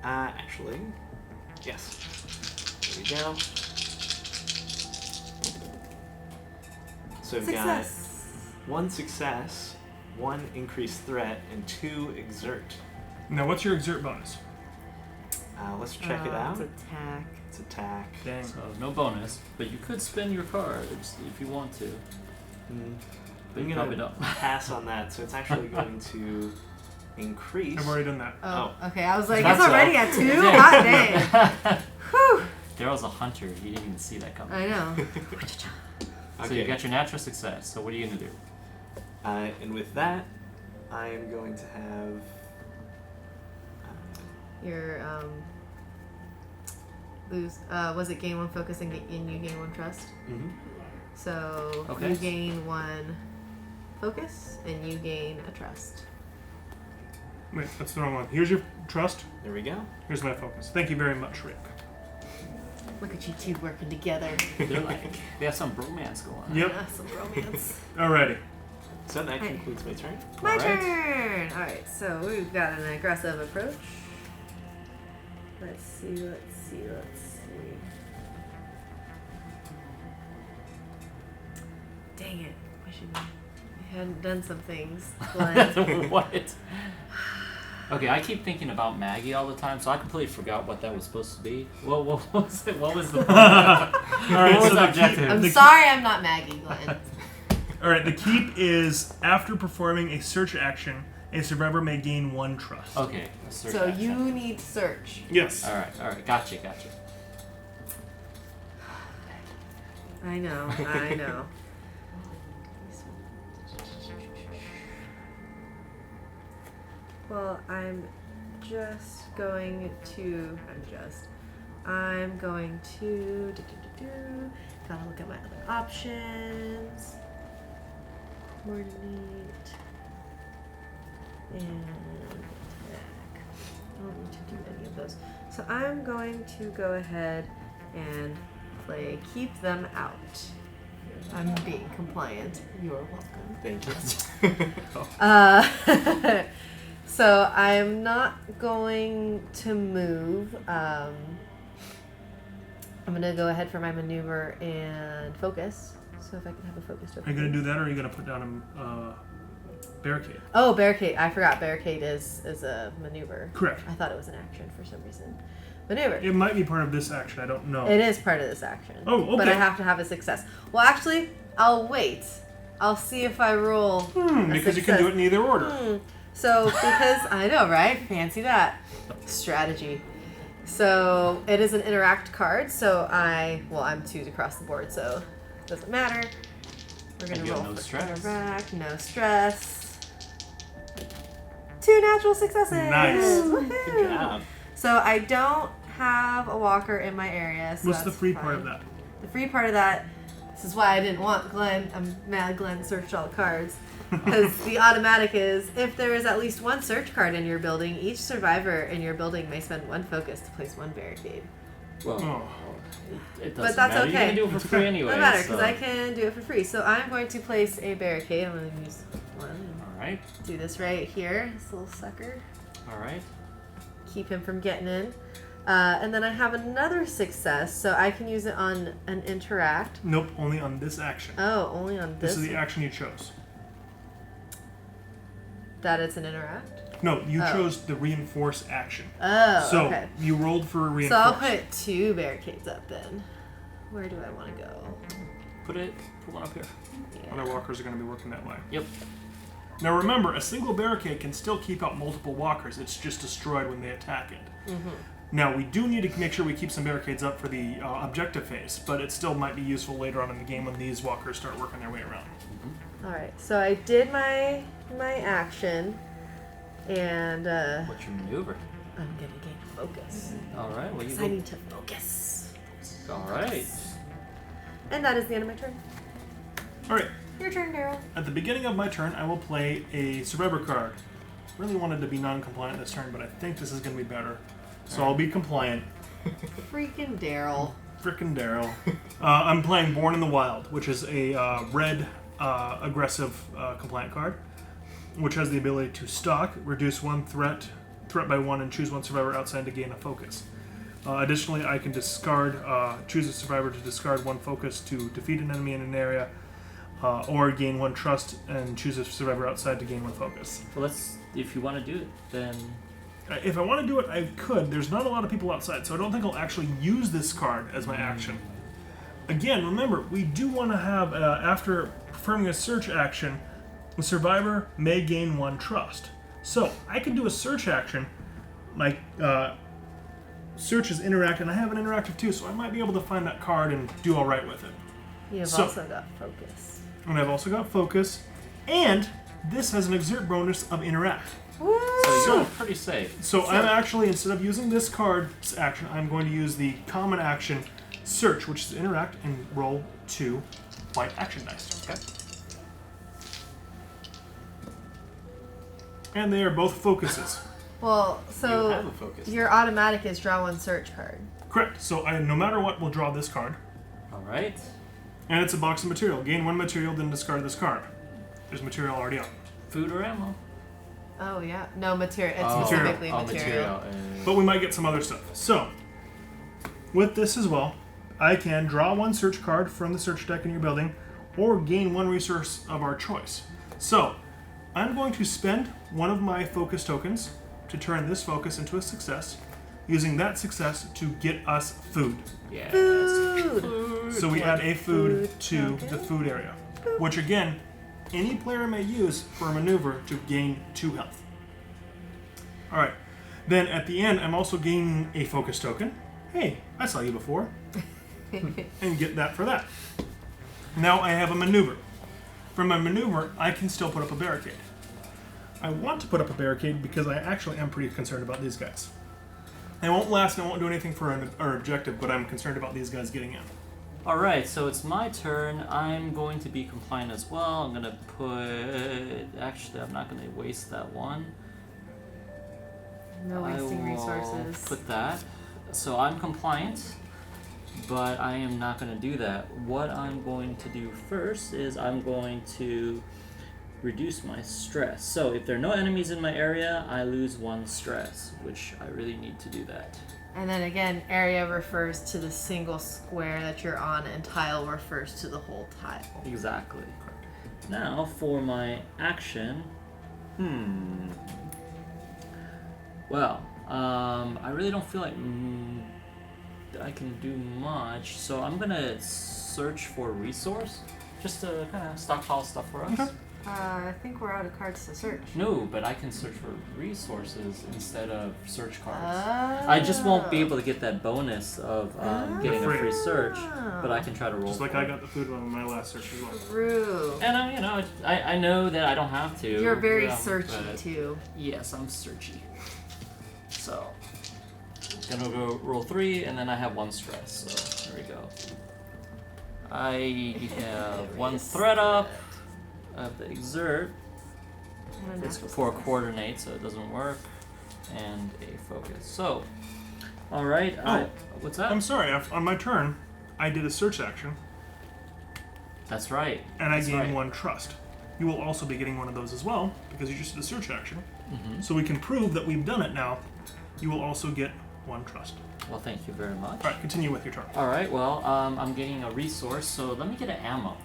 Actually, yes. There we go. So we've Success. got 1 success, 1 increased threat, and 2 exert. Now, what's your exert bonus? Let's check it out. It's attack. It's attack. Dang. So no bonus, but you could spend your cards if you want to. But I'm you gonna probably don't. pass on that, so it's actually going to increase. I've already done that. Oh, Oh. okay. I was like, That's it's already all. at 2? Hot day. Whew. Daryl's a hunter. He didn't even see that coming. I know. So you got your natural success. So what are you gonna do? And with that, I am going to have. Your lose. Was it gain 1 focus and you gain 1 trust? Mm-hmm. So Okay. you gain 1 focus and you gain a trust. Wait, that's the wrong one. Here's your trust. There we go. Here's my focus. Thank you very much, Rick. Look at you two working together. They're like they have some bromance going on. Yep. Ah, some romance. Alrighty. So that Hey. concludes my turn. My Alright. turn. All right, so we've got an aggressive approach. Let's see. Dang it! Wish I hadn't done some things. Glenn. What? Okay, I keep thinking about Maggie all the time, so I completely forgot what that was supposed to be. What was it? What was the Alright, What was so the the objective? I'm The- sorry, I'm not Maggie, Glenn. Alright, the keep is after performing a search action, a survivor may gain 1 trust. Okay. a search So action. you need search. Yes. All right. Gotcha. I know. Well, I'm going to gotta look at my other options. Coordinate and attack. I don't need to do any of those. So I'm going to go ahead and play keep them out. I'm being compliant. You're welcome. Thank you. So I'm not going to move. I'm gonna go ahead for my maneuver and focus. So if I can have a focused Are you going to do that, or are you going to put down a barricade? Oh, barricade. I forgot barricade is a maneuver. Correct. I thought it was an action for some reason. Maneuver. It might be part of this action. I don't know. It is part of this action. Oh, okay. But I have to have a success. Well, actually, I'll wait. I'll see if I roll. Because you can do it in either order. So, because I know, right? Fancy that. Strategy. So, it is an interact card. So, I'm 2s across the board, so it doesn't matter. We're gonna And you have roll no for stress. interact, no stress. 2 natural successes. Nice. Woohoo. Good job. So I don't have a walker in my area. So What's the that's free fine. part of that? The free part of that. This is why I didn't want Glenn. I'm mad Glenn searched all the cards. Because the automatic is, if there is at least one search card in your building, each survivor in your building may spend 1 focus to place 1 barricade. Well, Oh. it doesn't But that's matter. You okay. can do it for It's free okay. anyway. Doesn't matter, because so. I can do it for free. So I'm going to place a barricade. I'm going to use 1. All right. Do this right here. This little sucker. All right. Keep him from getting in. And then I have another success, so I can use it on an interact. Nope, only on this action. Oh, only on This this. is the action you chose. That it's an interact? No, you Oh. chose the reinforce action. Oh, So okay. you rolled for a So reinforce. I'll put 2 barricades up then. Where do I want to go? Put one up here. Other walkers are going to be working that way. Yep. Now remember, a single barricade can still keep out multiple walkers. It's just destroyed when they attack it. Mm-hmm. Now we do need to make sure we keep some barricades up for the objective phase, but it still might be useful later on in the game when these walkers start working their way around. Alright, so I did my action, and What's your maneuver? I'm gonna gain focus. All right. Well, you 'Cause I need to focus. All right. And that is the end of my turn. All right. Your turn, Daryl. At the beginning of my turn, I will play a survivor card. Really wanted to be non-compliant this turn, but I think this is going to be better. So I'll be compliant. Freaking Daryl. Frickin' Daryl. I'm playing Born in the Wild, which is a red aggressive compliant card, which has the ability to stalk, reduce 1 threat by 1, and choose 1 survivor outside to gain a focus. Additionally, I can choose a survivor to discard 1 focus to defeat an enemy in an area, or gain 1 trust and choose a survivor outside to gain 1 focus. Well, if you want to do it, then If I want to do it, I could. There's not a lot of people outside, so I don't think I'll actually use this card as my action. Again, remember, we do want to have, after performing a search action, the survivor may gain 1 trust. So, I could do a search action, like search is interact, and I have an interactive too, so I might be able to find that card and do alright with it. You've So- also got focus. And I've also got focus, and this has an exert bonus of interact. Woo! so you're pretty safe. So I'm actually, instead of using this card's action, I'm going to use the common action search, which is interact, and roll 2 white action dice. Okay. And they are both focuses. Well, You so have a focus. your automatic is draw 1 search card. Correct. So I, no matter what, will draw this card. All right. And it's a box of material. Gain 1 material, then discard this card. There's material already on. Food or ammo? Oh yeah, no material. It's Material. specifically Oh, material. But we might get some other stuff. So, with this as well, I can draw 1 search card from the search deck in your building, or gain 1 resource of our choice. So, I'm going to spend 1 of my focus tokens to turn this focus into a success, using that success to get us food. Yes. Food. So we add a food Food to token. the food area, which again, any player may use for a maneuver to gain 2 health. Alright, then at the end, I'm also gaining a focus token. Hey, I saw you before. And get that for that. Now I have a maneuver. For my maneuver, I can still put up a barricade. I want to put up a barricade because I actually am pretty concerned about these guys. They won't last and I won't do anything for our objective, but I'm concerned about these guys getting in. All right. So it's my turn. I'm going to be compliant as well. I'm gonna put. Actually, I'm not gonna waste that one. No wasting I will resources. Put that. So I'm compliant, but I am not going to do that. What I'm going to do first is I'm going to reduce my stress. So if there are no enemies in my area, I lose 1 stress, which I really need to do that. And then again, area refers to the single square that you're on, and tile refers to the whole tile. Exactly. Now for my action. Well, I really don't feel like I can do much, so I'm gonna search for a resource just to kind of stockpile stuff for us. Okay. I think we're out of cards to search. No, but I can search for resources instead of search cards. Oh. I just won't be able to get that bonus of getting a free search, but I can try to roll. Just like for I it. got the food one in my last search as well. True. And you know, I know that I don't have to. You're very but searchy too. Yes, I'm searchy. So, gonna go roll 3, and then I have 1 stress. So there we go. I have 1 threat up. I have the exert. It's for coordinate, so it doesn't work, and a focus. So, all right. What's that? I'm sorry. On my turn, I did a search action, That's right. and I That's gained right. 1 trust. You will also be getting one of those as well because you just did a search action. Mm-hmm. So we can prove that we've done it now. You will also get 1 trust. Well, thank you very much. All right, continue with your turn. All right. Well, I'm getting a resource, so let me get an ammo.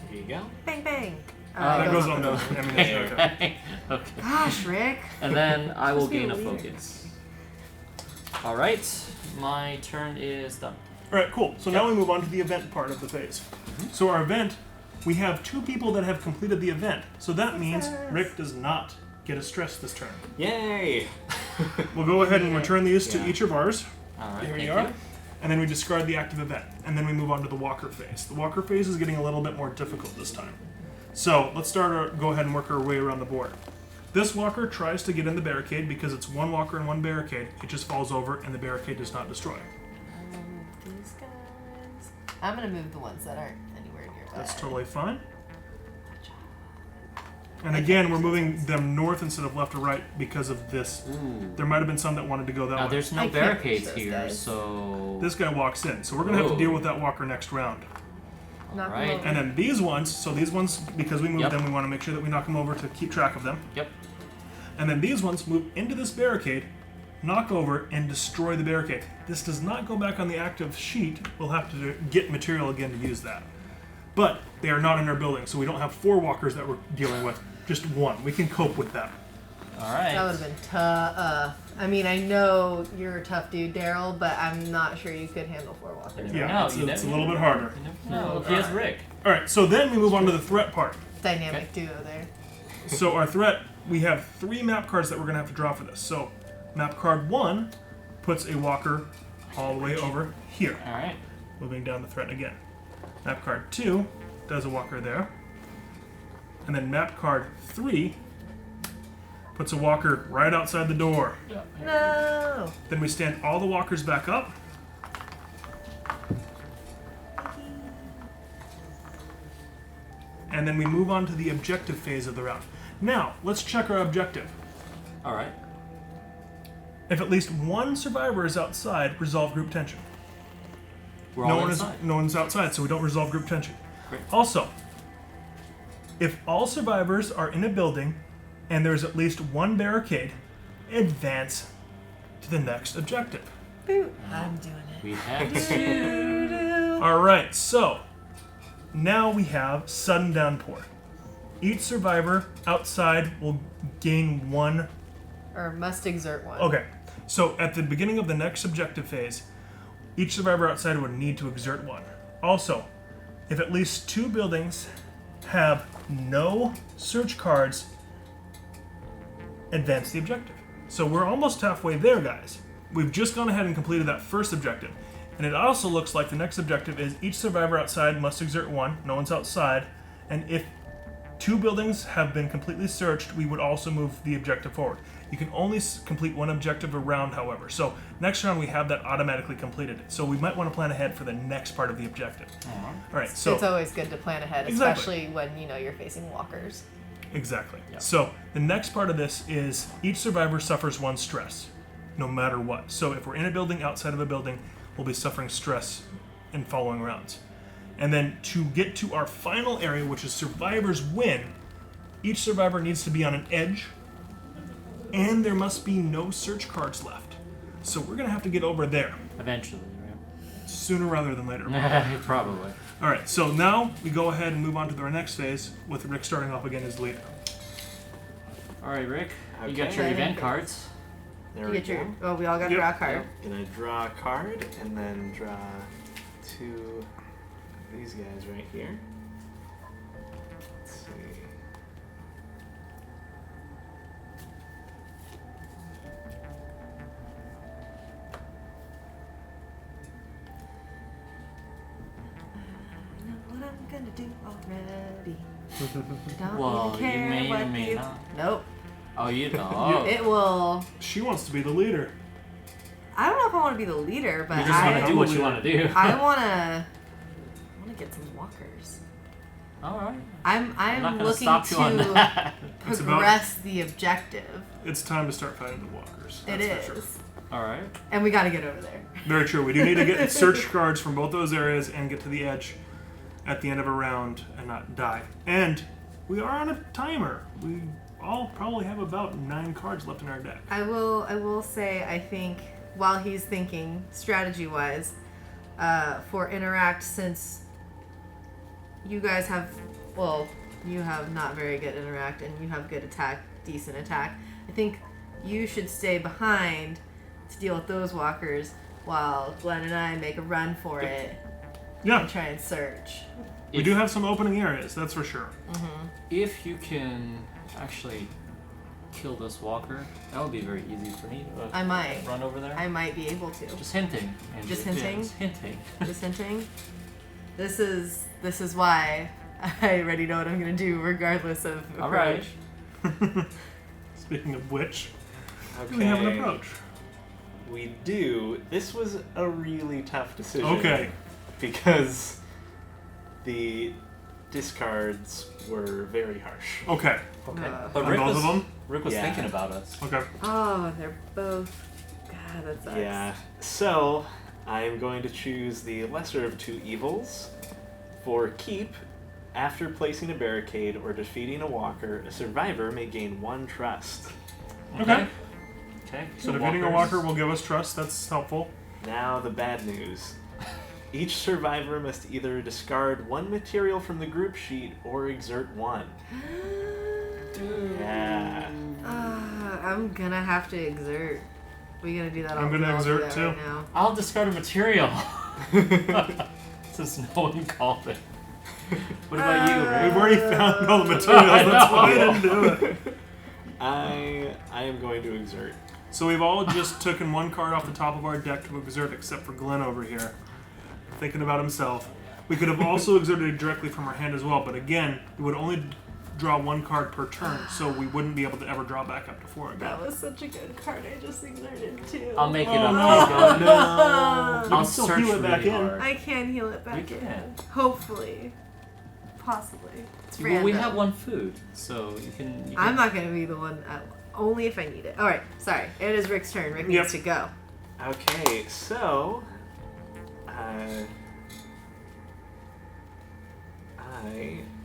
There you go. Bang bang. That goes on the Okay. ammunition. Okay. Okay. Gosh, Rick. And then I will Must be gain a weird. focus. All right. My turn is done. All right, cool. So now we move on to the event part of the phase. So our event, we have 2 people that have completed the event. So that means Rick does not get a stress this turn. Yay! We'll go ahead and return these to Yeah. each of ours. All right. Here thank you are. And then we discard the active event. And then we move on to the walker phase. The walker phase is getting a little bit more difficult this time. So let's go ahead and work our way around the board. This walker tries to get in the barricade because it's 1 walker and 1 barricade. It just falls over and the barricade does not destroy. These guys. I'm gonna move the ones that aren't anywhere nearby. That's totally fine. And again, we're moving them north instead of left or right because of this. Ooh. There might have been some that wanted to go that Now way. there's I no can't barricades reach those here, guys. so. This guy walks in, so we're going to have to Oh. deal with that walker next round. Knock them Alright. over. And then these ones, so these ones, because we moved Yep. them, we want to make sure that we knock them over to keep track of them. Yep. And then these ones move into this barricade, knock over, and destroy the barricade. This does not go back on the active sheet. We'll have to get material again to use that. But they are not in our building, so we don't have 4 walkers that we're dealing with, just 1. We can cope with that. All right. That would have been tough. I mean, I know you're a tough dude, Daryl, but I'm not sure you could handle 4 walkers. You never Yeah, know, it's, you it's a never little know. bit harder. You never know. He has Rick. All right, so then we move on to the threat part. Dynamic duo there. So our threat, we have 3 map cards that we're going to have to draw for this. So map card 1 puts a walker all the way over here, All right. moving down the threat again. Map card 2 does a walker there. And then map card 3 puts a walker right outside the door. No. Then we stand all the walkers back up. And then we move on to the objective phase of the round. Now, let's check our objective. All right. If at least 1 survivor is outside, resolve group tension. We're all no inside. no one's outside, so we don't resolve group tension. Great. Also, if all survivors are in a building and there's at least 1 barricade, advance to the next objective. Boot. I'm doing it. We have to. All right, so now we have sudden downpour. Each survivor outside will gain 1. Or must exert 1. Okay, so at the beginning of the next objective phase, each survivor outside would need to exert 1. Also, if at least 2 buildings have no search cards, advance the objective. So we're almost halfway there, guys. We've just gone ahead and completed that first objective. And it also looks like the next objective is each survivor outside must exert 1. No one's outside. And if 2 buildings have been completely searched, we would also move the objective forward. You can only complete 1 objective a round, however. So next round we have that automatically completed. So we might want to plan ahead for the next part of the objective. All right, so It's always good to plan ahead, Exactly. especially when you know you're facing walkers. exactly. Yep. So the next part of this is each survivor suffers 1 stress, no matter what. So if we're in a building, outside of a building, we'll be suffering stress in following rounds. And then to get to our final area, which is survivors win, each survivor needs to be on an edge, and there must be no search cards left. So we're gonna have to get over there Eventually, sooner rather than later. right? Probably. All right, so now we go ahead and move on to our next phase with Rick starting off again as leader. All right, Rick. You got Okay. your event cards. There You we get your. go. Oh, we all got to Yep. draw a card. Gonna draw a card and then draw 2 of these guys right here. Let's see. gonna do already? Don't Well, even care you may what or may you... not. Nope. Oh, you don't. It will... She wants to be the leader. I don't know if I want to be the leader, but You're just gonna do what you want to do. I want to get some walkers. All right. I'm not gonna looking stop you on to that. progress the objective. It's time to start fighting the walkers. It That's for is. sure. All right. And we got to get over there. Very true. We do need to get search cards from both those areas and get to the edge at the end of a round and not die. And we are on a timer. We all probably have about 9 cards left in our deck. I will say, I think, while he's thinking, strategy-wise, for Interact, since you guys have, well, you have not very good Interact and you have good attack, decent attack, I think you should stay behind to deal with those walkers while Glenn and I make a run for it Yeah, and try and search. we do have some opening areas, that's for sure. If you can actually kill this walker, that would be very easy for me to I might. run over there. I might be able to. Just hinting. And Just yeah, hinting? just hinting. Just hinting. This is why I already know what I'm gonna do, regardless of approach. All right. Speaking of which, Okay. do we have an approach? We do. This was a really tough decision. Okay. Because the discards were very harsh. Okay. Okay. But On Rick both was, of them? Rick was Yeah. thinking about us. Okay. Oh, they're both. God, that sucks. Yeah. So, I am going to choose the lesser of two evils. For keep, after placing a barricade or defeating a walker, a survivor may gain 1 trust. Okay. Okay. So defeating a walker will give us trust, that's helpful. Now the bad news. Each survivor must either discard 1 material from the group sheet or exert 1. Yeah. I'm gonna have to exert. We gonna do that. I'm gonna I'll do exert that too. Right now. I'll discard a material. Since no one called it. What about you, Rick? We've already found all the materials, that's why I didn't do it. I am going to exert. So we've all just taken 1 card off the top of our deck to exert, except for Glenn over here, thinking about himself. We could have also exerted it directly from our hand as well, but again, we would only draw 1 card per turn, so we wouldn't be able to ever draw back up to 4 again. That was such a good card. I just exerted too. I'll make it Oh, up no. to you. No. We can I'll still search heal it back really in. hard. I can heal it back You in. can. Hopefully. Possibly. It's Well, we random. have 1 food, so you can. I'm not gonna be the one. Only if I need it. All right. Sorry. It is Rick's turn. Rick Yep. needs to go. Okay, so I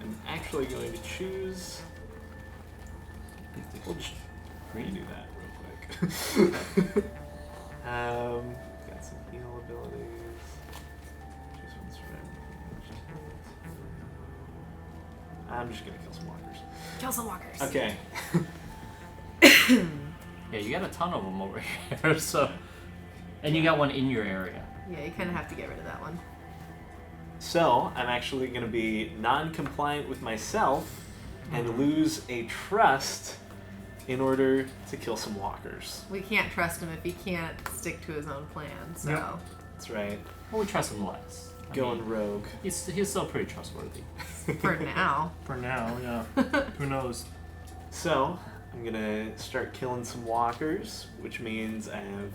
am actually going to choose. We'll just redo that real quick. Got some heal abilities. Choose one survivor. I'm just gonna kill some walkers. Kill some walkers. Okay. Yeah, you got a ton of them over here, so. And you got 1 in your area. Yeah, you kind of have to get rid of that one. So, I'm actually going to be non-compliant with myself and lose a trust in order to kill some walkers. We can't trust him if he can't stick to his own plan. So. Yep. That's right. Well, we trust him less. I Going mean, rogue. he's still pretty trustworthy. For now. For now, yeah. Who knows? So, I'm going to start killing some walkers, which means I have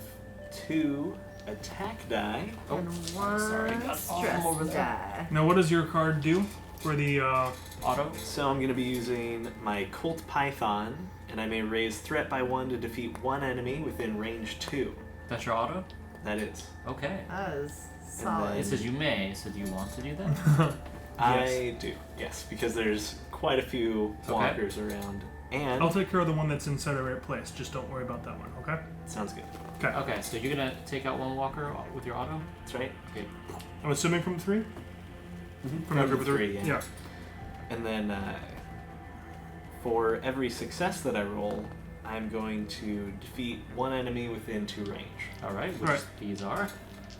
2 attack die. Oh, and I'm 1 sorry, got all stress over there. die. Now what does your card do for the, Auto? So I'm going to be using my Colt Python, and I may raise threat by 1 to defeat 1 enemy within range 2. That's your auto? That is. Okay. That is And solid. It says you may, so do you want to do that? I do, yes, because there's quite a few Okay. walkers around. And I'll take care of the one that's inside our right place, just don't worry about that one, okay? sounds good. Okay. Okay, so you're gonna take out 1 walker with your auto? That's right. Okay. I'm assuming from 3? From From a group the of 3? three, yeah. And then for every success that I roll, I'm going to defeat 1 enemy within 2 range. Alright, which Alright. these are.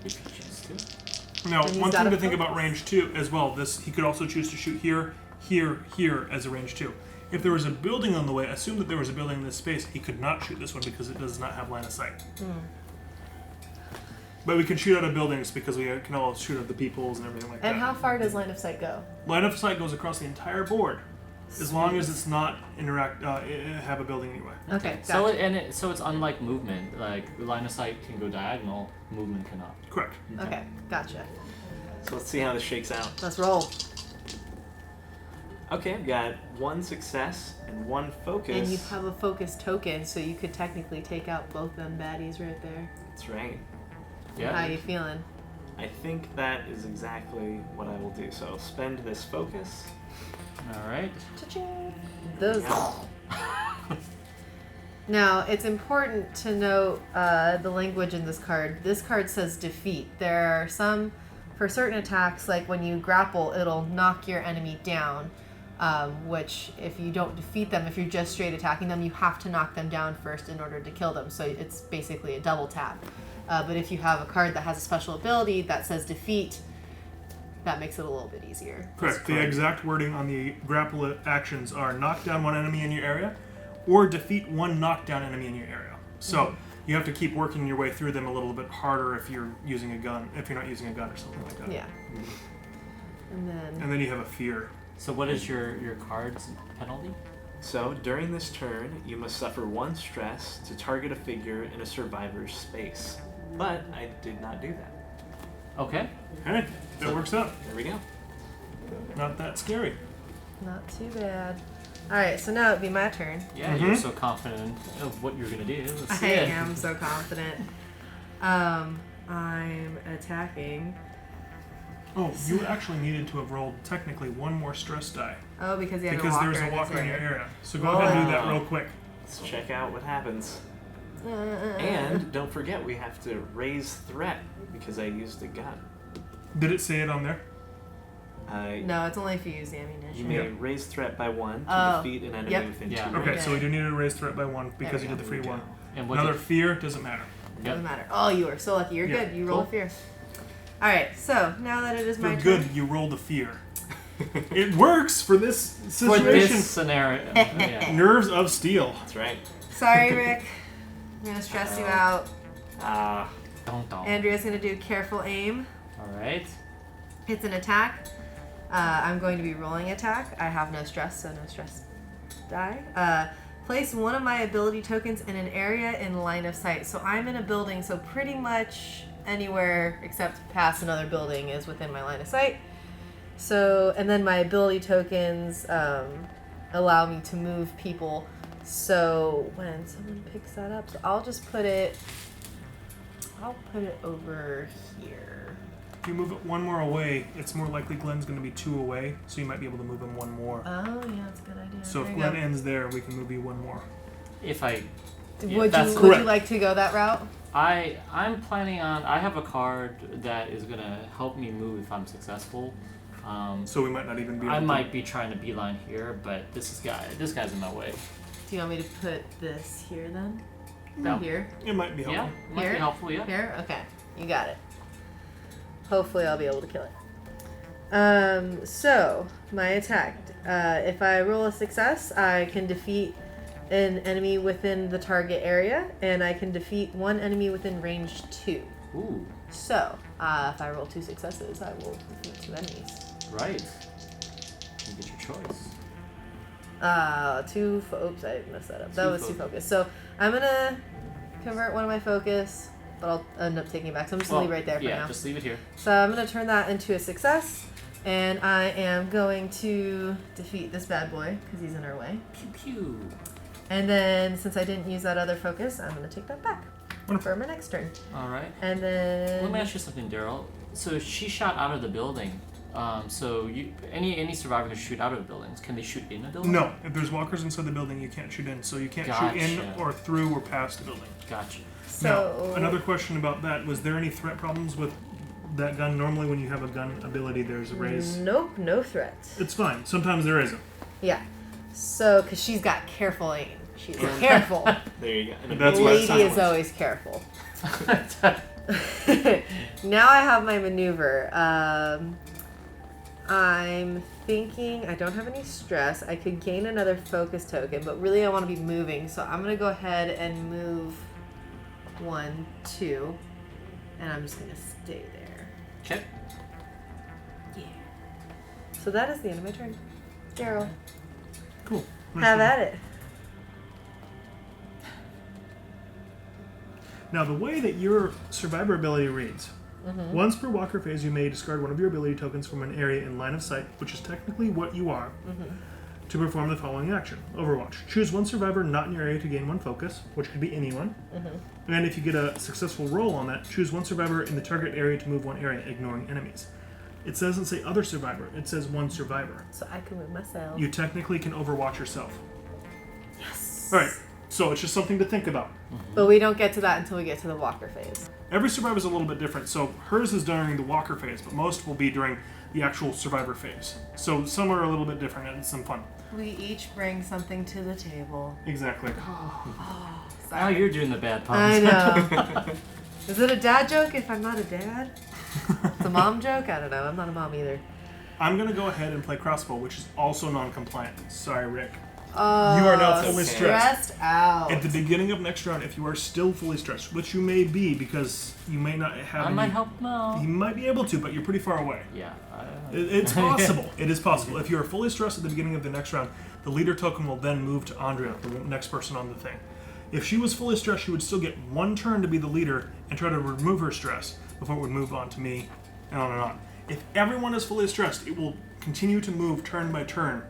If you choose to. Now, And he's one got thing a to think about focus. range 2 as well, he could also choose to shoot here, here, here as a range 2. If there was a building on the way, assume that there was a building in this space, he could not shoot this one because it does not have line of sight. But we can shoot out of buildings because we can all shoot at the peoples and everything like that. And how far does line of sight go? Line of sight goes across the entire board, as long as it's not have a building anyway. Okay, gotcha. So it's unlike movement. Like line of sight can go diagonal, movement cannot. Correct. Okay, gotcha. So let's see how this shakes out. Let's roll. Okay, I've got 1 success and 1 focus. And you have a focus token, so you could technically take out both them baddies right there. That's right. Yeah. How you feeling? I think that is exactly what I will do. So I'll spend this focus. All right. Cha-ching. Those. Yeah. Now, it's important to note the language in this card. This card says defeat. There are some, for certain attacks, like when you grapple, it'll knock your enemy down. Which, if you don't defeat them, if you're just straight attacking them, you have to knock them down first in order to kill them. So it's basically a double tap. But if you have a card that has a special ability that says defeat, that makes it a little bit easier. Correct. The exact wording on the grapple actions are knock down one enemy in your area, or defeat one knockdown enemy in your area. So you have to keep working your way through them a little bit harder if you're using a gun, if you're not using a gun or something like that. Yeah. And then you have a fear. So what is your card's penalty? So during this turn, you must suffer 1 stress to target a figure in a survivor's space. But I did not do that. Okay. Hey, that works out. There we go. Not that scary. Not too bad. Alright, so now it'd be my turn. Yeah, you're so confident of what you're gonna do. Let's see I it. am so confident. I'm attacking. Oh, you actually needed to have rolled technically 1 more stress die. Oh, because you have Because a walker there's a in walker this in your area. area. So go ahead and do that Wow. real quick. Let's check out what happens. And don't forget, we have to raise threat because I used a gun. Did it say it on there? No, it's only if you use the You ammunition. may Yeah. raise threat by 1 to Oh, defeat an enemy yep. within Yeah. 2 Okay, range. so we do need to raise threat by 1 because we you did the go. free There we one. go. And what Another did- fear doesn't matter. Doesn't matter. Oh, you are so lucky. You're Yeah, good. You roll a cool. fear. Alright, so now that it is my For turn. good, you rolled a fear. It works for this For situation. this scenario. Yeah. Nerves of steel. That's right. Sorry, Rick. I'm gonna stress you out. Don't. Andrea's gonna do careful aim. All right. It's an attack. I'm going to be rolling attack. I have no stress, so no stress die. Place 1 of my ability tokens in an area in line of sight. So I'm in a building, so pretty much anywhere except past another building is within my line of sight. So, and then my ability tokens allow me to move people. So when someone picks that up, so I'll put it over here. If you move it 1 more away, it's more likely Glenn's going to be 2 away, so you might be able to move him 1 more. Oh, yeah, that's a good idea. So There if you Glenn go. ends there, we can move you 1 more. If I, Would that's you correct. like to go that route? I'm planning on. I have a card that is gonna help me move if I'm successful. So we might not even be able I to... might be trying to beeline here, but this guy's in my way. Do you want me to put this here then? No. Here? It might be helpful. Yeah, might Here? be helpful. Yeah. Here? Okay. You got it. Hopefully I'll be able to kill it. So, my attack. If I roll a success, I can defeat an enemy within the target area, and I can defeat 1 enemy within range 2. Ooh, So, if I roll 2 successes, I will defeat 2 enemies. right. You get your choice. Oops, I messed that up. That was 2 focus. So, I'm gonna convert 1 of my focus, but I'll end up taking it back. So I'm just gonna leave it right there for yeah, now. just leave it here. So I'm gonna turn that into a success, and I am going to defeat this bad boy because he's in our way. Pew pew. And then since I didn't use that other focus, I'm gonna take that back for my next turn. All right. And then Let me ask you something, Daryl. So she shot out of the building. So any survivor can shoot out of buildings. Can they shoot in a building? No, if there's walkers inside the building, you can't shoot in. So you can't shoot in Gotcha. or through or past the building. Gotcha. so Now, another question about that. Was there any threat problems with that gun? Normally when you have a gun ability, there's a raise. Nope, no threats. It's fine. Sometimes there isn't. Yeah. So because she's got careful aim. She's careful. There you go. And a That's The why ability it lady sounds is like- always careful. Now I have my maneuver. I'm thinking I don't have any stress. I could gain another focus token, but really I want to be moving, so I'm gonna go ahead and move 1, 2, And I'm just going to stay there. Okay. Yeah. So that is the end of my turn. Daryl, Cool. have at it. Now, the way that your survivor ability reads, once per walker phase, you may discard one of your ability tokens from an area in line of sight, which is technically what you are, to perform the following action. Overwatch. Choose one survivor not in your area to gain one focus, which could be anyone. And if you get a successful roll on that, choose one survivor in the target area to move one area, ignoring enemies. It doesn't say other survivor, it says one survivor. So I can move myself. You technically can overwatch yourself. Yes. Alright, so it's just something to think about. But we don't get to that until we get to the walker phase. Every survivor is a little bit different. So hers is during the walker phase, but most will be during the actual survivor phase. So some are a little bit different and some fun. We each bring something to the table. Exactly. Now you're doing the bad I puns. know. Is it a dad joke if I'm not a dad? It's a mom joke? I don't know. I'm not a mom either. I'm going to go ahead and play crossbow, which is also non-compliant. Sorry, Rick. Oh, You are now fully stressed. stressed out. At the beginning of next round, if you are still fully stressed, which you may be because you may not have I any... might help now. You might be able to, but you're pretty far away. Yeah. It's possible. It is possible. If you are fully stressed at the beginning of the next round, the leader token will then move to Andrea, the next person on the thing. If she was fully stressed, she would still get one turn to be the leader and try to remove her stress before it would move on to me, and on and on. If everyone is fully stressed, it will continue to move turn by turn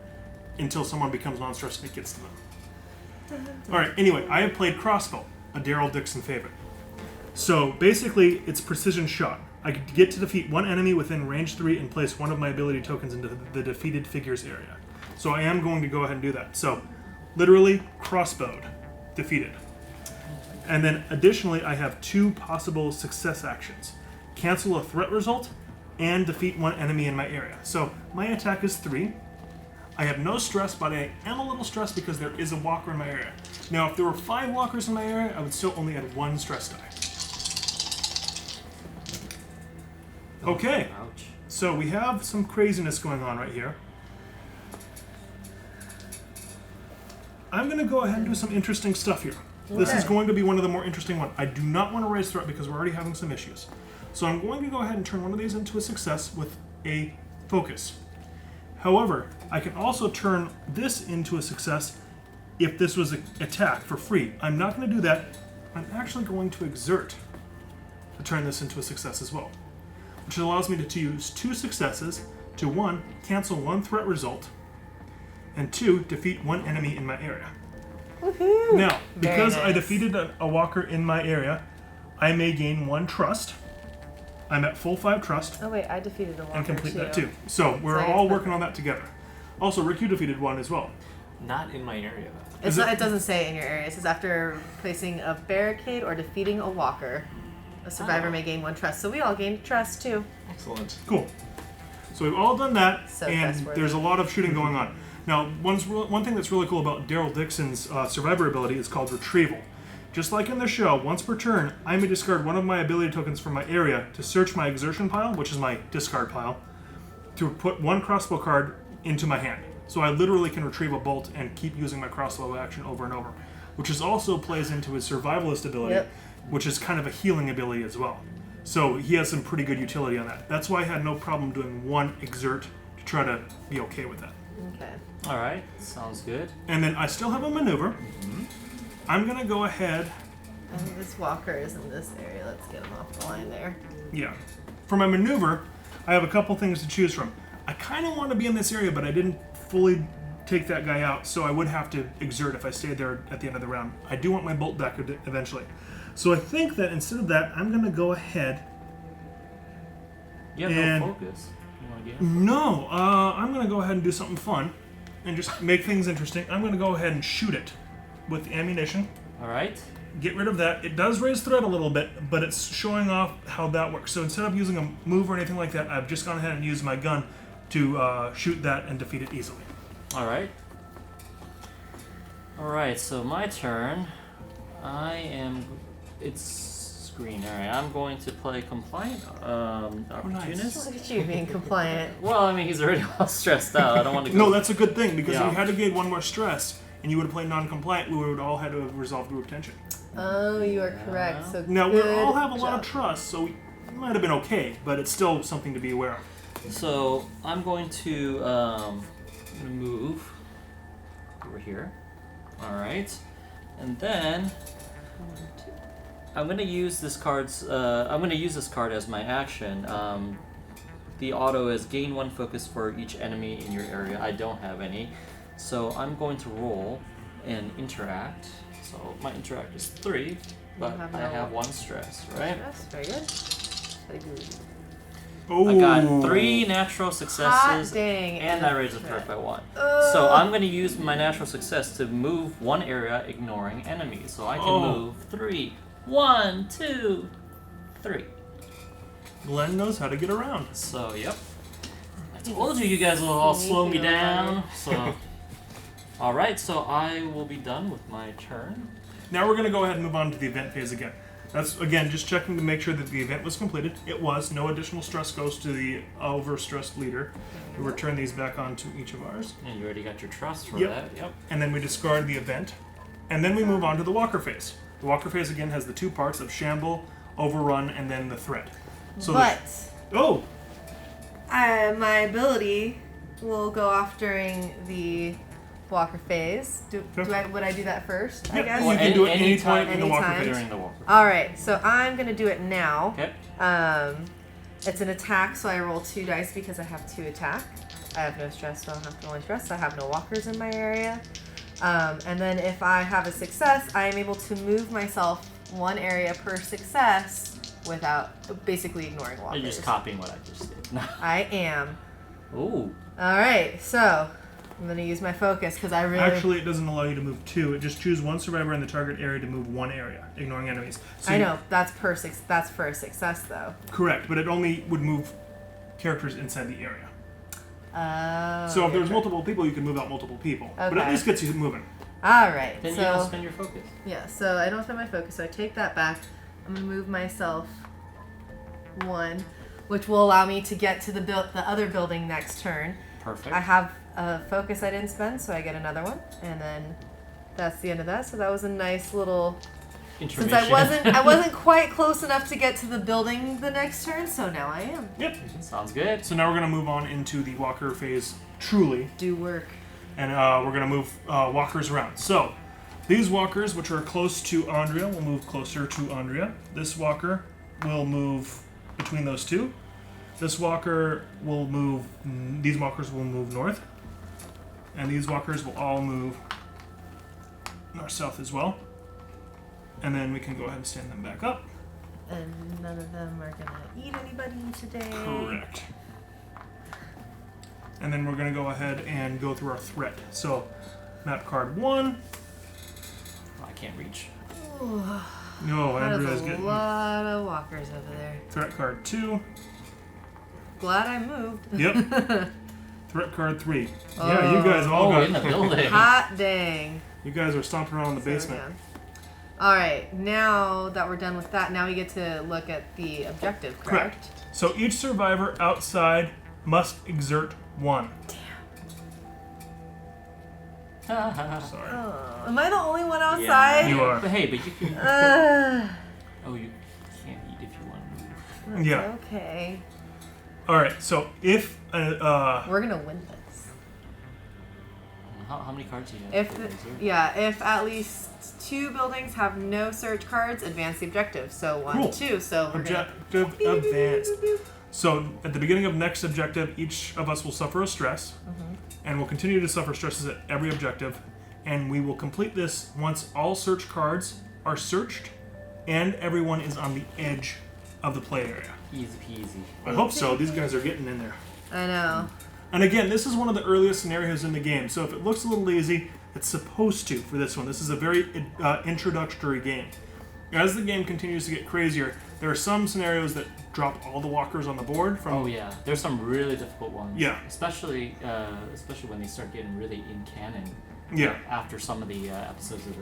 until someone becomes non-stressed and it gets to them. Alright, anyway, I have played crossbow, a Daryl Dixon favorite. So basically, it's precision shot. I get to defeat one enemy within range 3 and place one of my ability tokens into the defeated figure's area. So I am going to go ahead and do that. So, literally, crossbowed. Defeated. And then additionally, I have 2 possible success actions. Cancel a threat result and defeat one enemy in my area. So my attack is 3. I have no stress, but I am a little stressed because there is a walker in my area. Now, if there were 5 walkers in my area, I would still only add 1 stress die. Okay, Ouch. so we have some craziness going on right here. I'm going to go ahead and do some interesting stuff here. This is going to be one of the more interesting ones. I do not want to raise threat because we're already having some issues. So I'm going to go ahead and turn one of these into a success with a focus. However, I can also turn this into a success if this was an attack for free. I'm not going to do that. I'm actually going to exert to turn this into a success as well, which allows me to use 2 successes to 1, cancel 1 threat result, and 2, defeat 1 enemy in my area. Woohoo! Now, because Very I nice. defeated a walker in my area, I may gain 1 trust. I'm at full 5 trust Oh wait, I defeated a walker and complete too. that too. So we're So I all put- working on that together. Also, Rick, you defeated 1 as well. Not in my area, though. It's Is not, it- it doesn't say in your area. It says after placing a barricade or defeating a walker, a survivor Oh. may gain 1 trust. So we all gained trust too. Excellent. Cool. So we've all done that, So and trustworthy. there's a lot of shooting going on. Now, one thing that's really cool about Daryl Dixon's survivor ability is called retrieval. Just like in the show, once per turn, I may discard one of my ability tokens from my area to search my exertion pile, which is my discard pile, to put 1 crossbow card into my hand. So I literally can retrieve a bolt and keep using my crossbow action over and over, which is also plays into his survivalist ability, Yep. which is kind of a healing ability as well. So he has some pretty good utility on that. That's why I had no problem doing 1 exert to try to be okay with that. Okay. All right. Sounds good. And then I still have a maneuver. I'm going to go ahead. I think this walker is in this area. Let's get him off the line there. Yeah. For my maneuver, I have a couple things to choose from. I kind of want to be in this area, but I didn't fully take that guy out, so I would have to exert if I stayed there at the end of the round. I do want my bolt back eventually. So I think that instead of that, I'm going to go ahead. You have And- no focus. You want to get? No, I'm going to go ahead and do something fun and just make things interesting. I'm going to go ahead and shoot it with the ammunition. All right. Get rid of that. It does raise threat a little bit, but it's showing off how that works. So instead of using a move or anything like that, I've just gone ahead and used my gun to shoot that and defeat it easily. All right. All right. So my turn. I am. It's green. All right. I'm going to play compliant opportunist. Look at you being compliant. Well, I mean, he's already all stressed out. I don't want to go. No, that's a good thing, because if Yeah. you had to gain 1 more stress and you would have played non-compliant, we would have all had to have resolved group tension. Oh, you are correct. So Now, we good all have a lot of job. trust, so might have been okay, but it's still something to be aware of. So I'm going to move over here. All right, and then I'm going to use this card's. I'm going to use this card as my action. The auto is gain 1 focus for each enemy in your area. I don't have any, so I'm going to roll and interact. So my interact is 3, but I have 1 stress, right? Stress, very good. Very good. Oh, I got 3 natural successes, Hot dang. and I raised a threat by 1. So I'm going to use my natural success to move 1 area, ignoring enemies. So I can move 3. 1, 2, 3. Glenn knows how to get around. So, yep. I told you guys will all slow me down. So, alright, so I will be done with my turn. Now we're going to go ahead and move on to the event phase again. That's, again, just checking to make sure that the event was completed. It was. No additional stress goes to the overstressed leader. We return these back onto each of ours. And you already got your trust for Yep. that. Yep. And then we discard the event. And then we move on to the walker phase. The walker phase, again, has the 2 parts of shamble, overrun, and then the threat. So But oh! my ability will go off during the walker phase. Would I do that first? I Yep, guess. you can do it any anytime point in the walker anytime. phase. During the walker. All right, so I'm gonna do it now. Okay. It's an attack, so I roll 2 dice because I have 2 attack. I have no stress, so I don't have to roll any stress. So I have no walkers in my area. And then if I have a success, I am able to move myself 1 area per success without basically ignoring walkers. You're just copying what I just did. I am. Ooh. All right, so I'm gonna use my focus because I really. Actually, it doesn't allow you to move 2. It just choose 1 survivor in the target area to move 1 area, ignoring enemies. So I know that's for a success though. Correct, but it only would move characters inside the area. So if okay, there's okay. multiple people, you can move out multiple people. But at Okay. least gets you moving. All right, Then so you don't spend your focus. yeah, so I don't spend my focus, so I take that back. I'm gonna move myself 1, which will allow me to get to the other building next turn. Perfect. I have a focus I didn't spend, so I get another one, and then that's the end of that. So that was a nice little. Since I wasn't quite close enough to get to the building the next turn, so now I am. Yep. Sounds good. So now we're going to move on into the walker phase truly. Do work. And we're going to move walkers around. So these walkers, which are close to Andrea, will move closer to Andrea. This walker will move between those 2. This walker will move, these walkers will move north. And these walkers will all move north-south as well. And then we can go ahead and stand them back up. And none of them are gonna eat anybody today. Correct. And then we're going to go ahead and go through our threat. So, map card 1. I can't reach. Ooh, No, that Andrea's is a getting lot of walkers over there. threat card 2. Glad I moved. Yep. Threat card 3. Yeah, you guys all Oh, in got. the building. Hot dang. You guys are stomping around in the So, basement. yeah. All right, now that we're done with that, now we get to look at the objective, correct? So each survivor outside must exert 1. Sorry. Oh, am I the only one outside? You are. But hey, but you can. Uh, Oh, you can't eat if you want to move. Yeah. Okay. All right. So if We're gonna win this. How many cards do you have? If at least 2 buildings have no search cards, advance the objective. So 1, Cool. 2. So we're objective gonna advanced. So at the beginning of next objective, each of us will suffer a stress, and we'll continue to suffer stresses at every objective, and we will complete this once all search cards are searched, and everyone is on the edge of the play area. Easy peasy. I hope so. These guys are getting in there. I know. And again, this is one of the earliest scenarios in the game, so if it looks a little easy, it's supposed to for this one. This is a very introductory game. As the game continues to get crazier, there are some scenarios that drop all the walkers on the board. Oh yeah, there's some really difficult ones. Yeah. Especially when they start getting really in canon. Yeah. After some of the episodes of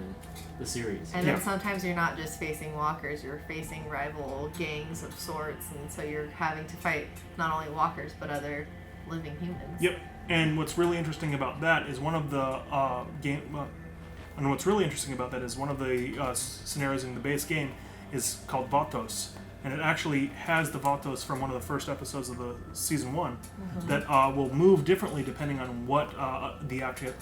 the series. And then Yeah. sometimes you're not just facing walkers, you're facing rival gangs of sorts, and so you're having to fight not only walkers but other living humans. Yep. And what's really interesting about that is one of the scenarios in the base game is called Vatos, and it actually has the Vatos from one of the first episodes of the season 1 that will move differently depending on what the active.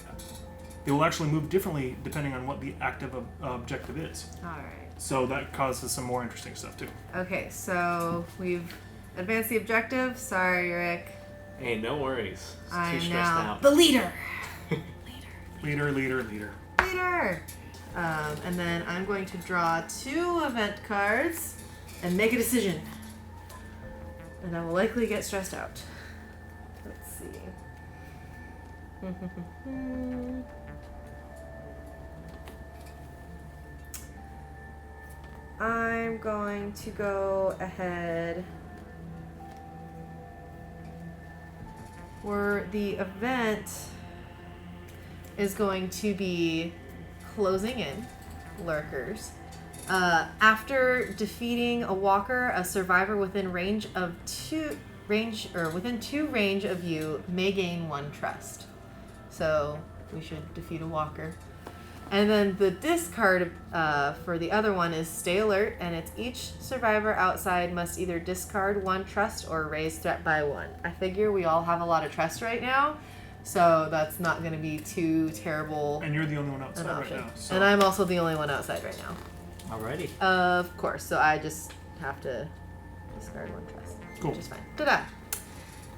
They will actually move differently depending on what the active objective is. All right. So that causes some more interesting stuff too. Okay, so we've advanced the objective. Sorry, Rick. Hey, no worries. It's I too am stressed now out. the leader. Leader. Leader. And then I'm going to draw 2 event cards and make a decision. And I will likely get stressed out. Let's see. I'm going to go ahead. Where the event is going to be closing in lurkers. After defeating a walker, a survivor within range of within 2 range of you may gain 1 trust. So we should defeat a walker. And then the discard for the other one is stay alert, and it's each survivor outside must either discard 1 trust or raise threat by 1. I figure we all have a lot of trust right now, so that's not going to be too terrible. And you're the only one outside an right option. now. So. And I'm also the only one outside right now. Alrighty. Of course, so I just have to discard 1 trust. Cool. Which is fine. Ta-da!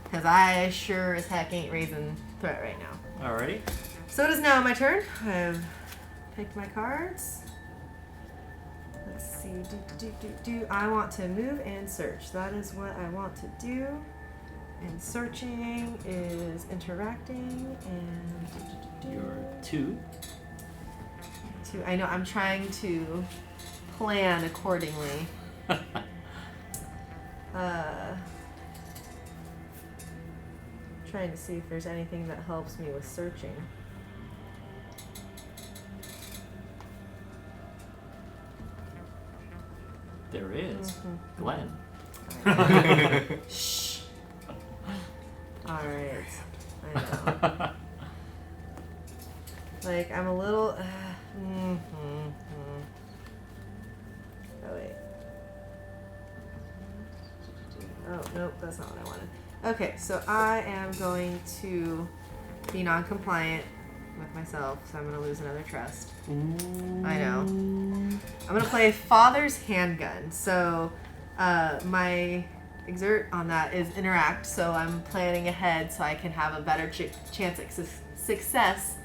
Because I sure as heck ain't raising threat right now. Alrighty. So it is now my turn. I've picked my cards. Let's see. I want to move and search. That is what I want to do. And searching is interacting and You're 2. I know I'm trying to plan accordingly. Trying to see if there's anything that helps me with searching. There is. Glenn. Shh. Alright. I know. Like, I'm a little... Oh, wait. Oh, nope, that's not what I wanted. Okay, so I am going to be non-compliant with myself, so I'm going to lose another trust. I know. I'm going to play Father's Handgun. So my exert on that is interact, so I'm planning ahead so I can have a better chance at success.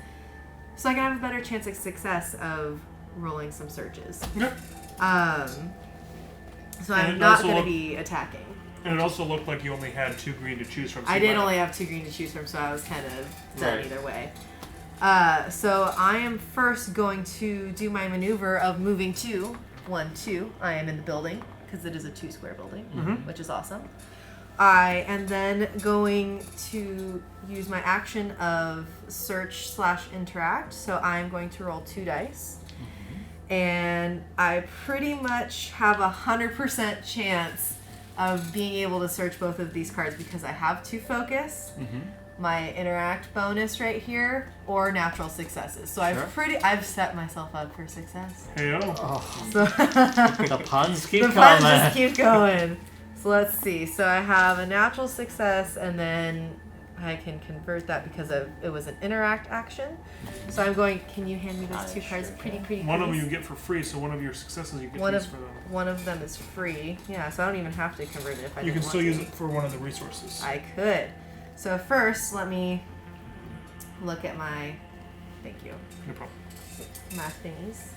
So I can have a better chance at success of rolling some searches. Yep. So I'm not going to be attacking. And it also looked like you only had 2 green to choose from. So I did only have 2 green to choose from, so I was kind of done Right. either way. So I am first going to do my maneuver of moving to 1-2. I am in the building because it is a 2-square building, which is awesome. I am then going to use my action of search/interact. So I'm going to roll 2 dice. And I pretty much have 100% chance of being able to search both of these cards because I have 2 focus, my interact bonus right here, or natural successes. So I've set myself up for success. Hey-o. So The puns keep the coming. puns just keep going. So let's see. So I have a natural success, and then I can convert that because it was an interact action. So I'm going. Can you hand me those 2 cards, pretty One of them please? you get for free, so one of your successes you get One to of use for them. one of them is free. Yeah, so I don't even have to convert it if I You didn't can still want use to. it for one of the resources. I could. So first, let me look at my. Thank you. No problem. My thingies.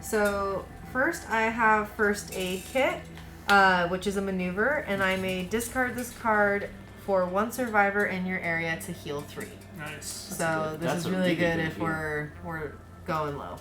So first, I have first aid kit, which is a maneuver, and I may discard this card for 1 survivor in your area to heal 3. Nice. So this That's is a really really good good if heal. we're going low.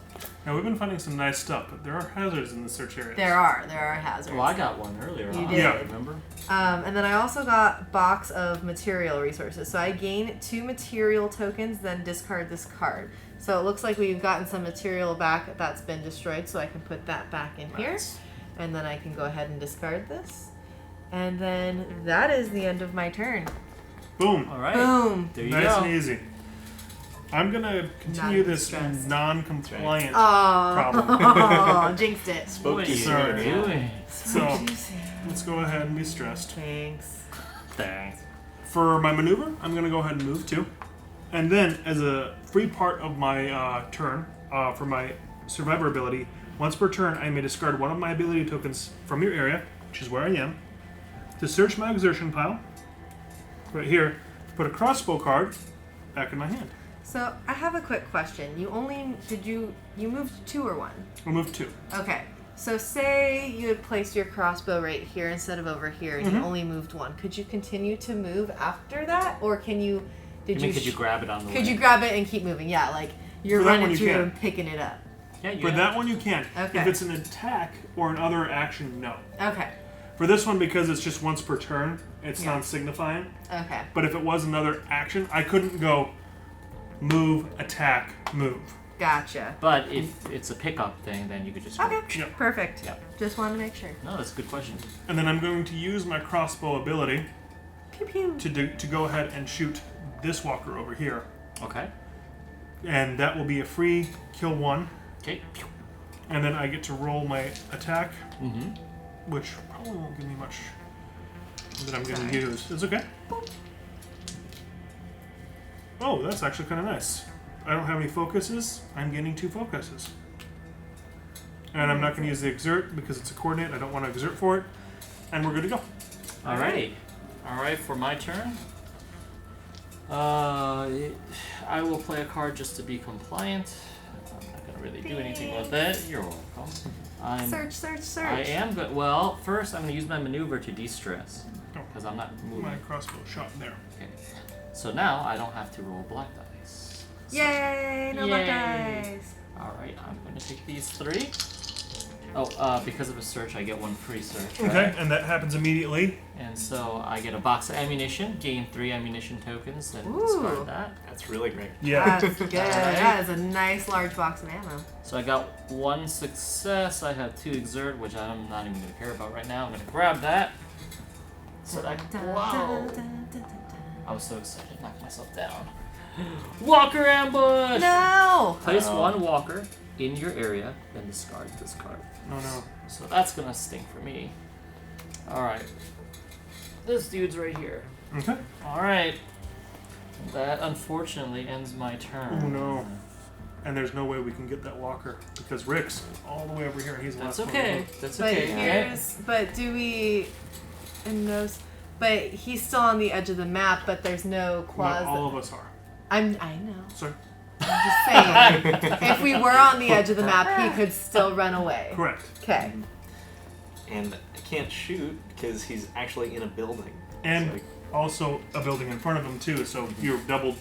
Now we've been finding some nice stuff, but there are hazards in the search areas. There are hazards. Well, I got one earlier You on. did. Yeah. Remember? And then I also got box of material resources. So I gain 2 material tokens, then discard this card. So it looks like we've gotten some material back that's been destroyed, so I can put that back in here. Nice. And then I can go ahead and discard this. And then that is the end of my turn. Boom. All right. Boom. There you Nice go. and easy. I'm gonna continue Not this stressed. non-compliant Oh, problem. jinxed it. Spoke What to are you. Sorry. you doing? So Juicy. let's go ahead and be stressed. Thanks. Thanks. For my maneuver, I'm going to go ahead and move 2. And then, as a free part of my turn, for my survivor ability, once per turn, I may discard one of my ability tokens from your area, which is where I am, to search my exertion pile, right here, to put a crossbow card back in my hand. So I have a quick question. You moved 2 or 1? I'll move 2. Okay. So say you had placed your crossbow right here instead of over here, and you only moved 1. Could you continue to move after that, or can you? Could you grab it on the way? Could you grab it and keep moving? Yeah, like you're For that one running you through can. and picking it up. Yeah, For that one, you can. Okay. If it's an attack or an other action, no. Okay. For this one, because it's just once per turn, it's Yeah. non-signifying. Okay. But if it was another action, I couldn't go move, attack, move. Gotcha. But if it's a pickup thing, then you could just. Okay. Yep. Perfect. Yep. Just wanted to make sure. No, that's a good question. And then I'm going to use my crossbow ability Pew pew. to go ahead and shoot this walker over here. Okay. And that will be a free kill 1. Okay. And then I get to roll my attack, Mm-hmm. which probably won't give me much that I'm going Sorry. to use. It's okay. Oh, that's actually kind of nice. I don't have any focuses. I'm gaining 2 focuses. And I'm not going to use the exert because it's a coordinate. I don't want to exert for it. And we're good to go. All right. All right. For my turn, I will play a card just to be compliant. I'm not gonna really do anything with it. You're welcome. Search. I am good. Well, first I'm gonna use my maneuver to de-stress Oh, because I'm not moving. my crossbow shot there. Okay. So now I don't have to roll black dice. So- Yay! No black Yay. dice. All right. I'm gonna take these 3. Oh, because of a search, I get 1 free search. Right? Okay, and that happens immediately. And so I get a box of ammunition, gain 3 ammunition tokens, and Ooh. discard that. That's really great. Yeah. That's good. That is a nice large box of ammo. So I got 1 success. I have 2 exert, which I'm not even gonna care about right now. I'm gonna grab that. So that wow! I was so excited, knocked myself down. Walker ambush. No! Place Oh. 1 walker in your area, then discard this card. No, no. So that's gonna sting for me. All right. This dude's right here. Okay. All right. That unfortunately ends my turn. Oh, no. And there's no way we can get that walker because Rick's all the way over here and he's the That's last okay. one. That's But okay. here's, but do we, and those, but he's still on the edge of the map, but there's no clause. Not all of us are. I know. Sorry. I'm just saying. If we were on the edge of the map, he could still run away. Correct. Okay. And I can't shoot because he's actually in a building. And It's like, also a building in front of him too, so you're double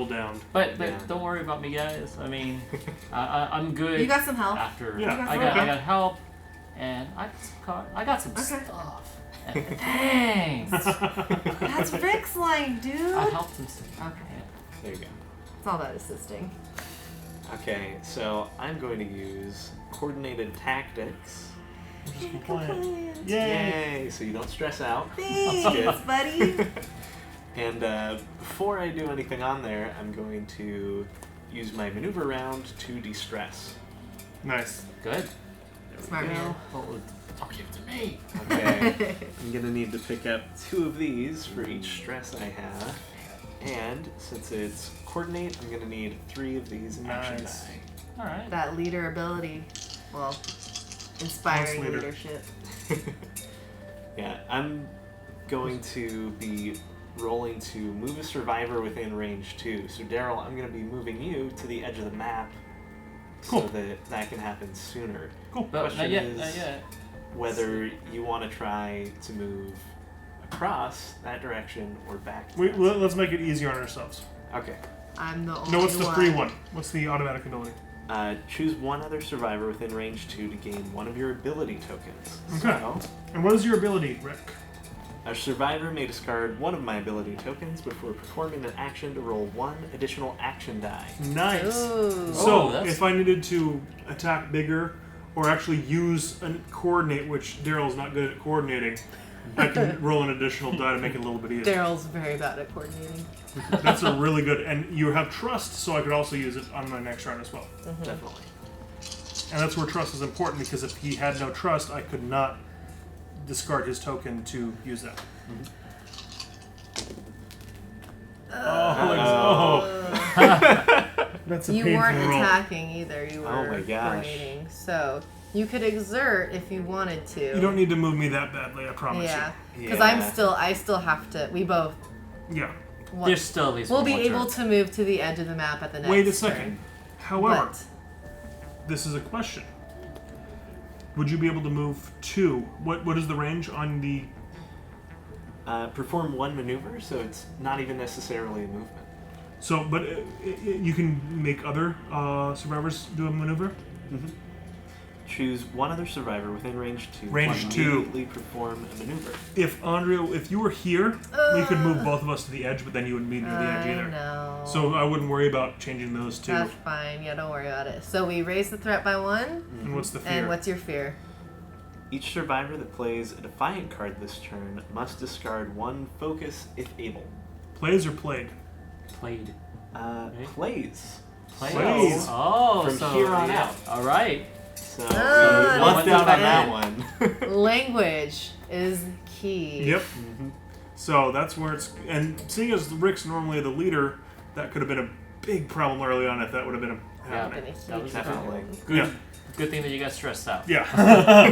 downed. But Yeah. don't worry about me, guys. I mean, I'm good. You got some help. After Yeah. I got help, and I got some Okay. stuff. And thanks. That's Rick's line, dude. I helped him. Okay. there you go. It's all about assisting. Okay, so I'm going to use coordinated tactics. Which is compliant. Compliant. Yay! Yay! So you don't stress out. Thanks, buddy. And before I do anything on there, I'm going to use my maneuver round to de-stress. Nice. Good. Smart man. Oh, don't give it to me. Okay. I'm gonna need to pick up 2 of these for each stress I have. And since it's coordinate, I'm gonna need 3 of these action Nice. die. All right. That leader ability. Well, inspiring Nice leader. leadership. Yeah, I'm going to be rolling to move a survivor within range 2. So Daryl, I'm going to be moving you to the edge of the map Cool. so that can happen sooner. Cool. But Question not yet. is- Not yet. Whether you want to try to move across that direction or back. to Wait, that let's make it easier on ourselves. side. Okay. I'm the only No, what's the one. free one? What's the automatic ability? Choose one other survivor within range 2 to gain 1 of your ability tokens. Okay. So, And what is your ability, Rick? a survivor may discard 1 of my ability tokens before performing an action to roll 1 additional action die. Nice. Ooh. So, Oh, that's- if I needed to attack bigger or actually use a coordinate, which Daryl's not good at coordinating, I can roll an additional die to make it a little bit easier. Daryl's very bad at coordinating. That's a really good, and you have trust, so I could also use it on my next round as well. Definitely. And that's where trust is important, because if he had no trust, I could not discard his token to use that. That's a You painful weren't roll. attacking either. You were Oh my gosh. coordinating. So you could exert if you wanted to. You don't need to move me that badly, I promise Yeah, because Yeah. I still have to. We both. you. Yeah. There's still at least We'll one be more able turn. to move to the edge of the map at the next. Wait a second. turn. However, But this is a question. Would you be able to move 2? What is the range on the... Perform one maneuver, so it's not even necessarily a movement. So, but you can make other survivors do a maneuver? Choose one other survivor within range 2. Range to 2. immediately perform a maneuver. If Andrea, if you were here, we could move both of us to the edge, but then you wouldn't be near the edge I either. know. So I wouldn't worry about changing those two. That's fine. Yeah, don't worry about it. So we raise the threat by 1. And what's the fear? And what's your fear? Each survivor that plays a Defiant card this turn must discard 1 focus if able. Plays or played? Played. Plays. Plays. Oh, From so, here on yeah. out. All right. So Ah, we lucked that's out on good. that one. Language is key. Yep. So that's where it's... And seeing as Rick's normally the leader, that could have been a big problem early on if that would have been Yeah. Been a happening. That was huge definitely. problem. Good. Yeah. Good thing that you got stressed out. Yeah.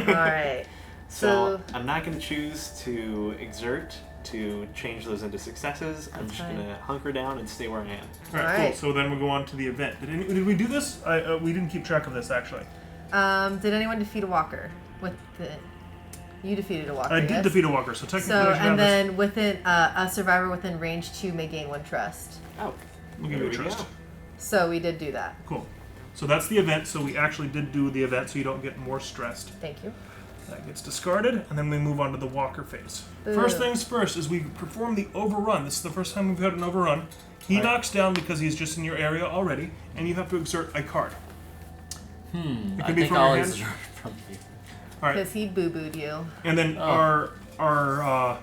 All right. So So I'm not going to choose to exert to change those into successes. I'm That's just fine. going to hunker down and stay where I am. All right, Alright. cool. So then we'll go on to the event. Did we do this? We didn't keep track of this, actually. did anyone defeat a walker? You defeated a walker. I did yes? defeat a walker, so technically So I should have and this. then within a survivor within range 2 may gain 1 trust. Oh, We'll give there you a we trust. go. So we did do that. Cool. So that's the event. So we actually did do the event, so you don't get more stressed. Thank you. That gets discarded, and then we move on to the walker phase. First Ugh. things first is we perform the overrun. This is the first time we've had an overrun. He Right. knocks down because he's just in your area already, and you have to exert a card. It I could be think from I'll your hand. exert from you. All right, Because he boo-booed you. and then Oh. our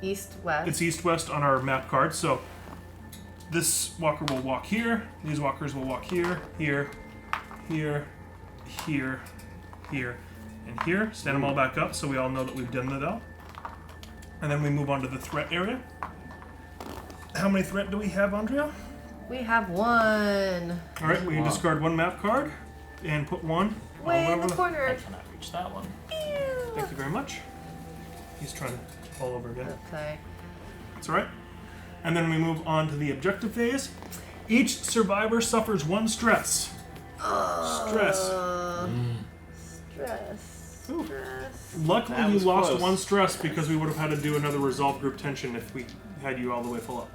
East, west. it's east-west on our map card. So this walker will walk here. These walkers will walk here, here, here, here, here, and here. Stand them all back up so we all know that we've done that out. And then we move on to the threat area. How many threat do we have, Andrea? We have 1. All right, we Wow. discard 1 map card and put 1 Way all in over the I corner. cannot reach that one. Thank you very much. He's trying to fall over again. Okay. That's all right. And then we move on to the objective phase. Each survivor suffers 1 stress. Stress. Stress. Stress. Luckily, That you was lost close. 1 stress because we would have had to do another resolve group tension if we had you all the way full up.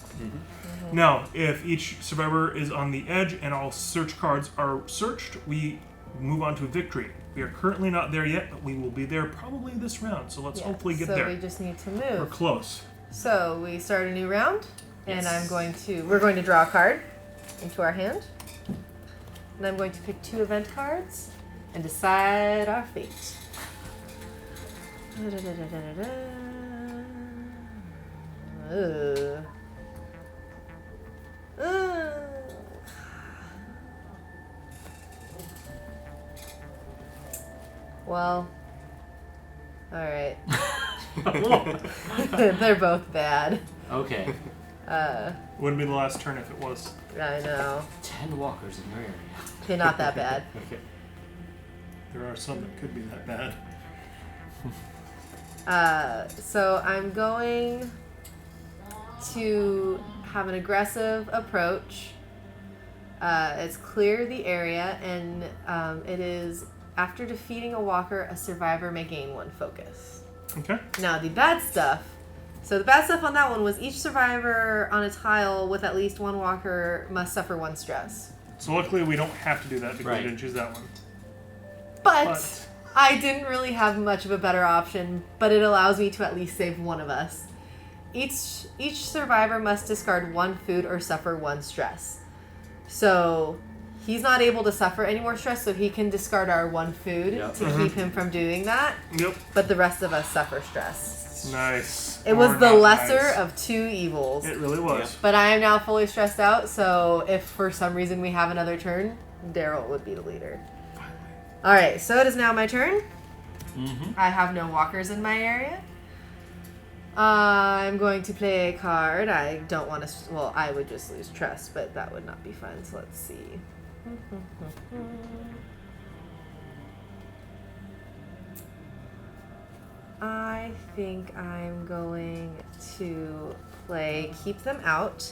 Now, if each survivor is on the edge and all search cards are searched, we move on to victory. We are currently not there yet, but we will be there probably this round. So let's Yeah, hopefully get so there. we just need to We're move. close. So we start a new round, and Yes. we're going to draw a card into our hand, and I'm going to pick 2 event cards and decide our fate. Ugh. Ugh. Well, all right. They're both bad. Okay. Wouldn't be the last turn if it was. I know. 10 walkers in your area. Okay, not that bad. Okay. There are some that could be that bad. So I'm going to have an aggressive approach. It's clear the area, and it is after defeating a walker, a survivor may gain 1 focus. Okay. Now the bad stuff. So the bad stuff on that one was each survivor on a tile with at least 1 walker must suffer 1 stress. So luckily we don't have to do that because Right. we didn't choose that one. But I didn't really have much of a better option, but it allows me to at least save one of us. Each survivor must discard 1 food or suffer 1 stress. So he's not able to suffer any more stress, so he can discard our 1 food Yep. to keep him from doing that, Yep. but the rest of us suffer stress. Nice. It was Or the not lesser nice. of 2 evils. It really was. But I am now fully stressed out, so if for some reason we have another turn, Daryl would be the leader. Alright, so it is now my turn. I have no walkers in my area. I'm going to play a card. I don't want to. Well, I would just lose trust, but that would not be fun. So let's see. I think I'm going to play Keep Them Out.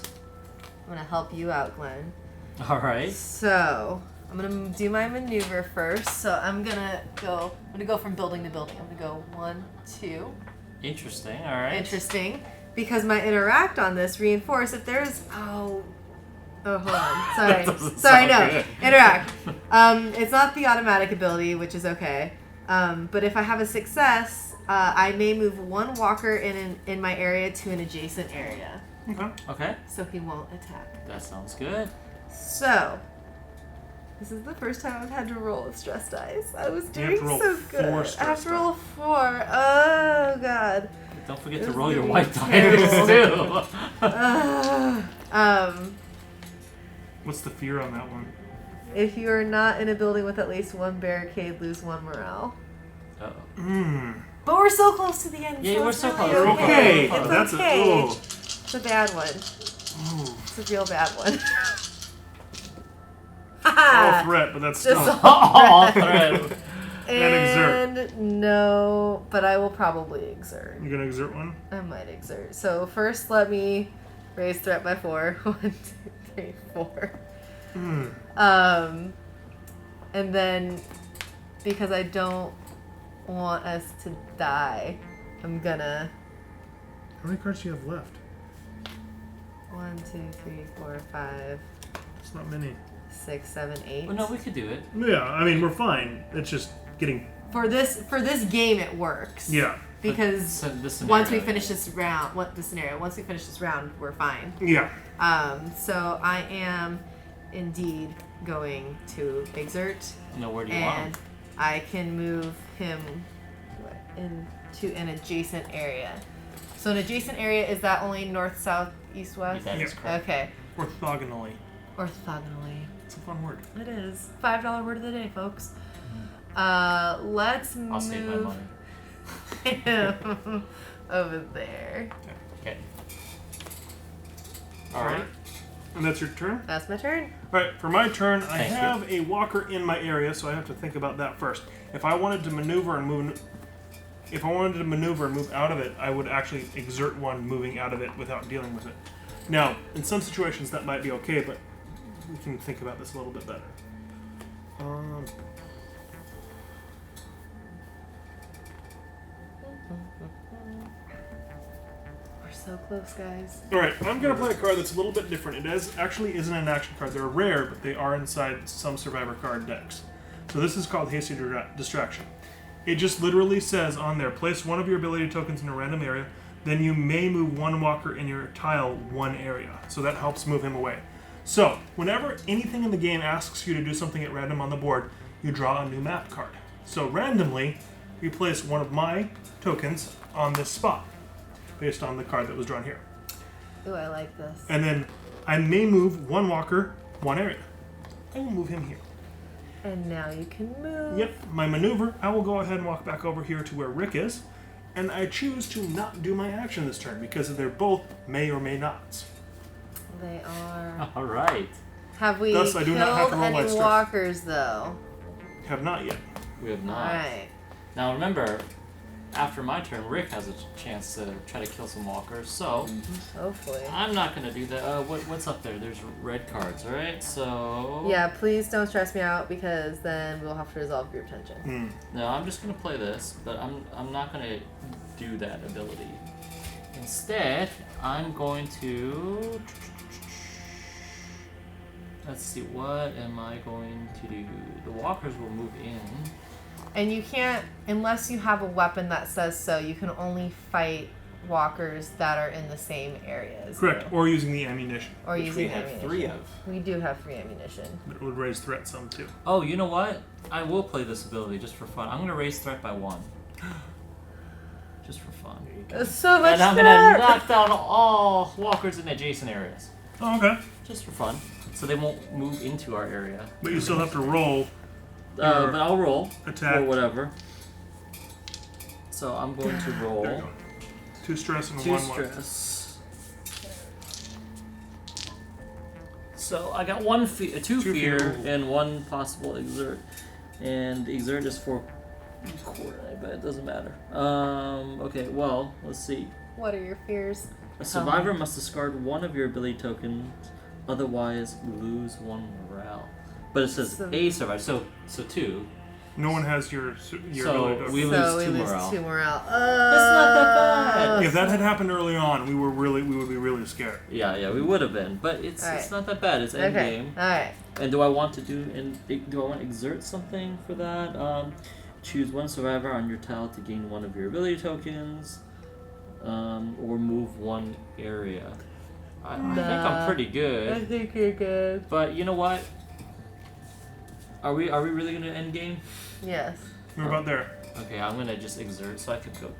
I'm going to help you out, Glenn. All right. So I'm gonna do my maneuver first. So I'm gonna go from building to building. I'm gonna go 1, 2. Interesting. All right. Interesting, because my interact on this reinforce if there's hold on. That doesn't Sorry, sound no good. interact. It's not the automatic ability, which is okay. But if I have a success, I may move one walker in my area to an adjacent area, Okay. so he won't attack. That sounds good. So, this is the first time I've had to roll with stress dice. I was You have doing to roll so 4 good. I have stress to roll 4. Oh, God. Don't forget This to is roll your gonna be white terrible. dice too. What's the fear on that one? If you are not in a building with at least one barricade, lose 1 morale. Uh-oh. But we're so close to the end. Yeah, so we're it's so really close. Okay. It's That's okay. a. It's a bad one. Oh. It's a real bad one. All threat, but that's Just still. All threat. exert. No, but I will probably exert. You're gonna exert one? I might exert. So first, let me raise threat by 4. 1, 2, 3, 4. And then because I don't want us to die, I'm gonna. How many cards do you have left? 1, 2, 3, 4, 5, It's not many. 6, 7, 8. Well, no, we could do it. Yeah, I mean, we're fine. It's just getting. For this game, it works. Yeah. Because So this once we scenario, finish this round, once we finish this round, we're fine. Yeah. So I am indeed going to exert, No, where do you want and him? I can move him into an adjacent area. So an adjacent area, is that only north, south, east, west? That is Yeah. correct. Okay. Orthogonally. Orthogonally. It's a fun word. It is. $5 word of the day, folks. Let's move I'll save my money. him over there. Okay. All right. And that's your turn? That's my turn. Alright, for my turn, I Thank you. have a walker in my area, so I have to think about that first. If I wanted to maneuver and move out of it, I would actually exert one moving out of it without dealing with it. Now, in some situations that might be okay, but we can think about this a little bit better. We're so close, guys. Alright, I'm going to play a card that's a little bit different. Actually isn't an action card. They're rare, but they are inside some Survivor card decks. So this is called Hasty Distraction. It just literally says on there, place one of your ability tokens in a random area, then you may move one walker in your tile one area. So that helps move him away. So, whenever anything in the game asks you to do something at random on the board, you draw a new map card. So randomly, we place one of my tokens on this spot, based on the card that was drawn here. Ooh, I like this. And then I may move one walker, one area. I will move him here. And now you can move. Yep, my maneuver, I will go ahead and walk back over here to where Rick is, and I choose to not do my action this turn because they're both may or may nots. They are. All right. Have we Thus, I do not have killed to roll my any strength. walkers, though? Have not yet. We have not. Alright. Now remember, after my turn, Rick has a chance to try to kill some walkers. So Hopefully. I'm not gonna do that. What's up there? There's red cards. All right. So Yeah, please don't stress me out because then we'll have to resolve group tension. No, I'm just gonna play this, but I'm not gonna do that ability. Instead, I'm going to. Let's see. What am I going to do? The walkers will move in. And you can't, unless you have a weapon that says so, you can only fight walkers that are in the same areas. Correct, or using the ammunition. Or Which using we have ammunition. 3 of. We do have free ammunition. It would raise threat some too. Oh, you know what? I will play this ability just for fun. I'm gonna raise threat by 1. Just for fun. There's so much And I'm gonna knock down all walkers in adjacent areas. Oh, okay. Just for fun. So they won't move into our area. But you still have to roll But I'll roll attack. or whatever. So I'm going to roll. There you go. 2 stress and 2 1 stress. So I got 2 Two fear fear. and 1 possible exert, and the exert is for quarter, but it doesn't matter. Okay, well, let's see. What are your fears? A survivor must discard 1 of your ability tokens, otherwise lose 1 morale. But it says a survivor, so 2. No one has your So ability to we So lose we 2 lose morale. 2 morale. That's not that bad. If that had happened early on, we would be really scared. Yeah, we would have been, but it's Alright. not that bad. It's end Okay. game. All right. And do I want to exert something for that? Choose 1 survivor on your tile to gain 1 of your ability tokens, or move 1 area. I think I'm pretty good. think you're good. But you know what? Are we really gonna end game? Yes. We're about there. Okay, I'm gonna just exert so I can go.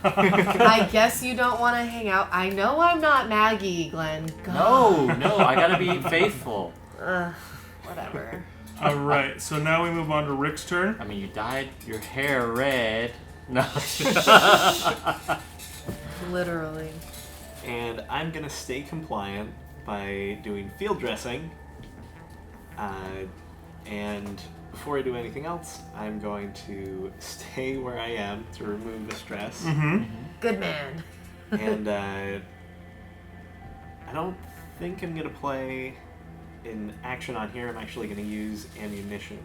I guess you don't want to hang out. I know I'm not Maggie, Glenn. No, I gotta be faithful. Whatever. All right. So now we move on to Rick's turn. I mean, you dyed your hair red. No. Literally. And I'm gonna stay compliant by doing field dressing. And before I do anything else, I'm going to stay where I am to remove the stress. Mm-hmm. Good man. And I don't think I'm gonna play in action on here. I'm actually gonna use ammunition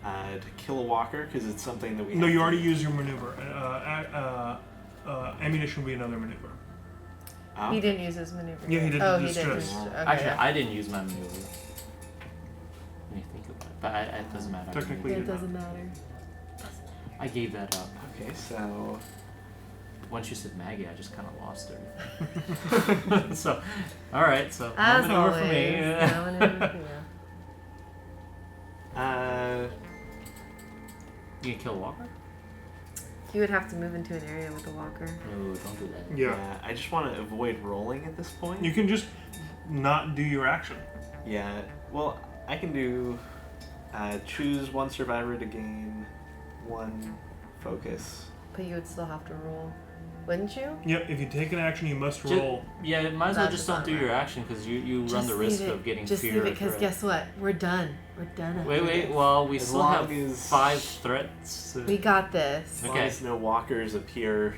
to kill a walker because it's something that we. No, have you to- already used your maneuver. Ammunition will be another maneuver. Oh. He didn't use his maneuver. Yeah, he did Oh, the he did. stress. Okay. Actually, I didn't use my maneuver. Let me think about it, but it doesn't matter. Technically, It doesn't matter. I gave that up. Okay, so Once you said Maggie, I just kind of lost her. So, all right. So As no maneuver always. for me. No maneuver for you. You can kill a walker? You would have to move into an area with a walker. No, don't do that. Yeah. I just want to avoid rolling at this point. You can just not do your action. Yeah, well, I can do choose 1 survivor to gain 1 focus. But you would still have to roll. Wouldn't you? Yep. If you take an action, you must Ju- roll. Yeah, might as well That's just don't do not your right. action because you run Just the risk leave it. of getting Just fear. leave it, or because threat. guess what? We're done. We're done. after Wait. this. Well, we As still long have as- 5 threats. We got this. As long Okay. as no walkers appear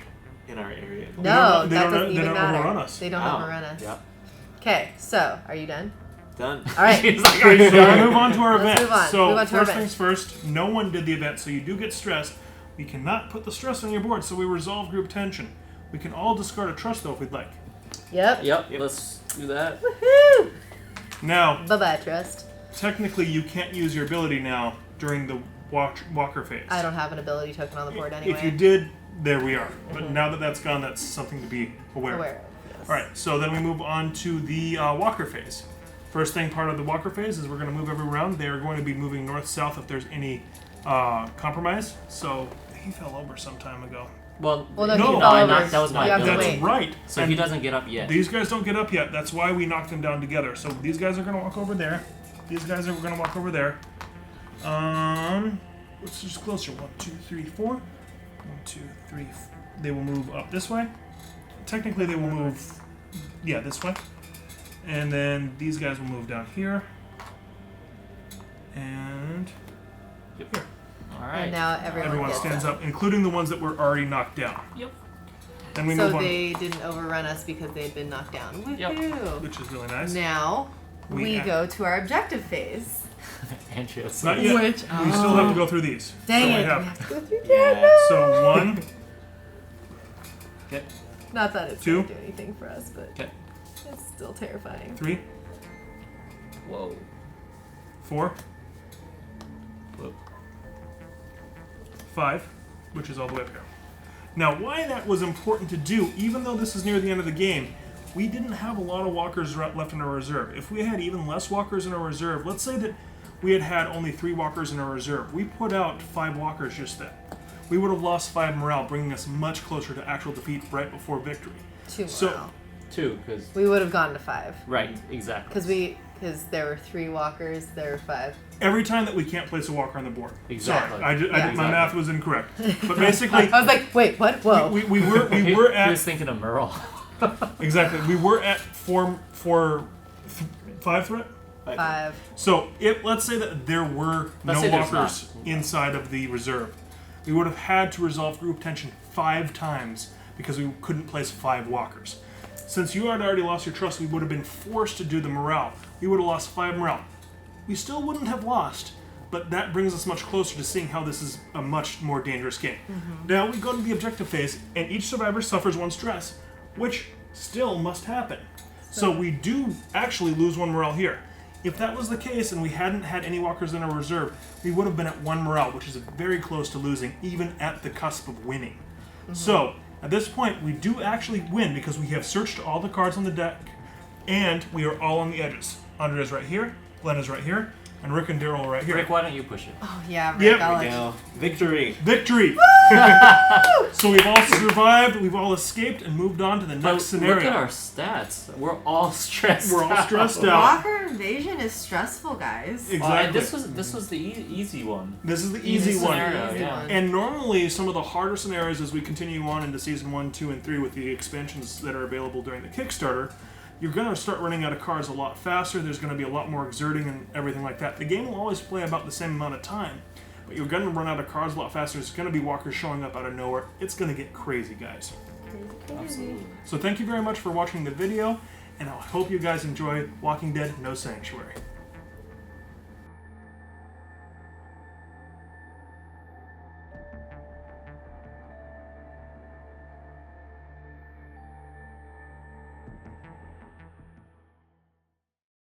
in our area. No, They that don't- doesn't they even don't matter. overrun us. They don't Oh, overrun us. Yeah. Okay, so are you done? Done. All right. She's like, Okay, so we move on to our Let's event. move on. So Move on to our first event. things first, no one did the event, so you do get stressed. We cannot put the stress on your board, so we resolve group tension. We can all discard a trust though if we'd like. Yep. Yep, Yep. let's do that. Woohoo! Now, Bye bye, trust. technically, you can't use your ability now during the walker phase. I don't have an ability token on the board anyway. If you did, there we are. But now that that's gone, that's something to be aware of. Aware of. Yes. All right, so then we move on to the walker phase. First thing part of the walker phase is we're going to move everyone around. They are going to be moving north-south if there's any compromise. So he fell over some time ago. Well, Well, no, No, he no, fell I over. knocked- that was my You have to ability. That's wait. right. so And he doesn't get up yet. these guys don't get up yet. That's why we knocked them down together. So these guys are going to walk over there. These guys are going to walk over there. Let's just closer. 1, 2, 3, 4. 1, 2, 3. They will move up this way. Technically, they will move, this way. And then these guys will move down here. And Yep. here. All right. And now everyone gets Stands up, including the ones that were already knocked down. Yep. Then we So move on, they didn't overrun us because they had been knocked down. Yep. Woohoo! which is really nice. Now we act- go to our objective phase. And she has Not yet. Which- We still have to go through these. Dang so it! we We have have to go through Yeah. that. so 1, Okay. Not that it's 2. going to do anything for us, but Okay. it's still terrifying. 3, Whoa. 4, Whoa. 5, which is all the way up here. Now, why that was important to do, even though this is near the end of the game, we didn't have a lot of walkers left in our reserve. If we had even less walkers in our reserve, let's say that we had only 3 walkers in our reserve. We put out 5 walkers just then. We would have lost 5 morale, bringing us much closer to actual defeat right before victory. 2 So- morale. 2, because We would have gone to 5 right, exactly. because we Because there were 3 walkers, there were 5. Every time that we can't place a walker on the board. Exactly. Sorry, my Exactly. math was incorrect. But basically, I was like, wait, what? Whoa. we were He at was thinking of Merle. exactly. We were at 5 threat. 5. So let's say that there were Let's no say there's walkers not. inside of the reserve, we would have had to resolve group tension 5 times because we couldn't place 5 walkers. Since you had already lost your trust, we would have been forced to do the morale. We would have lost 5 morale. We still wouldn't have lost, but that brings us much closer to seeing how this is a much more dangerous game. Now we go to the objective phase, and each survivor suffers 1 stress, which still must happen. So we do actually lose 1 morale here. If that was the case and we hadn't had any walkers in our reserve, we would have been at 1 morale, which is very close to losing, even at the cusp of winning. So, at this point, we do actually win because we have searched all the cards on the deck, and we are all on the edges. Andre is right here, Glenn is right here, and Rick and Daryl are right here. Rick, why don't you push it? Oh, yeah, Rick, Yep. I'll There we let you. go. Victory. Victory! So we've all survived, we've all escaped, and moved on to the next scenario. Look at our stats. We're all stressed. We're all out. stressed out. Walker invasion is stressful, guys. Exactly. Well, and this was the easy one. This is the Easy easy one. scenario. Easy yeah. one. And normally, some of the harder scenarios as we continue on into Season 1, 2, and 3 with the expansions that are available during the Kickstarter, you're going to start running out of cards a lot faster, there's going to be a lot more exerting and everything like that. The game will always play about the same amount of time, but you're going to run out of cards a lot faster, there's going to be walkers showing up out of nowhere. It's going to get crazy, guys. Absolutely. So thank you very much for watching the video, and I hope you guys enjoy Walking Dead No Sanctuary.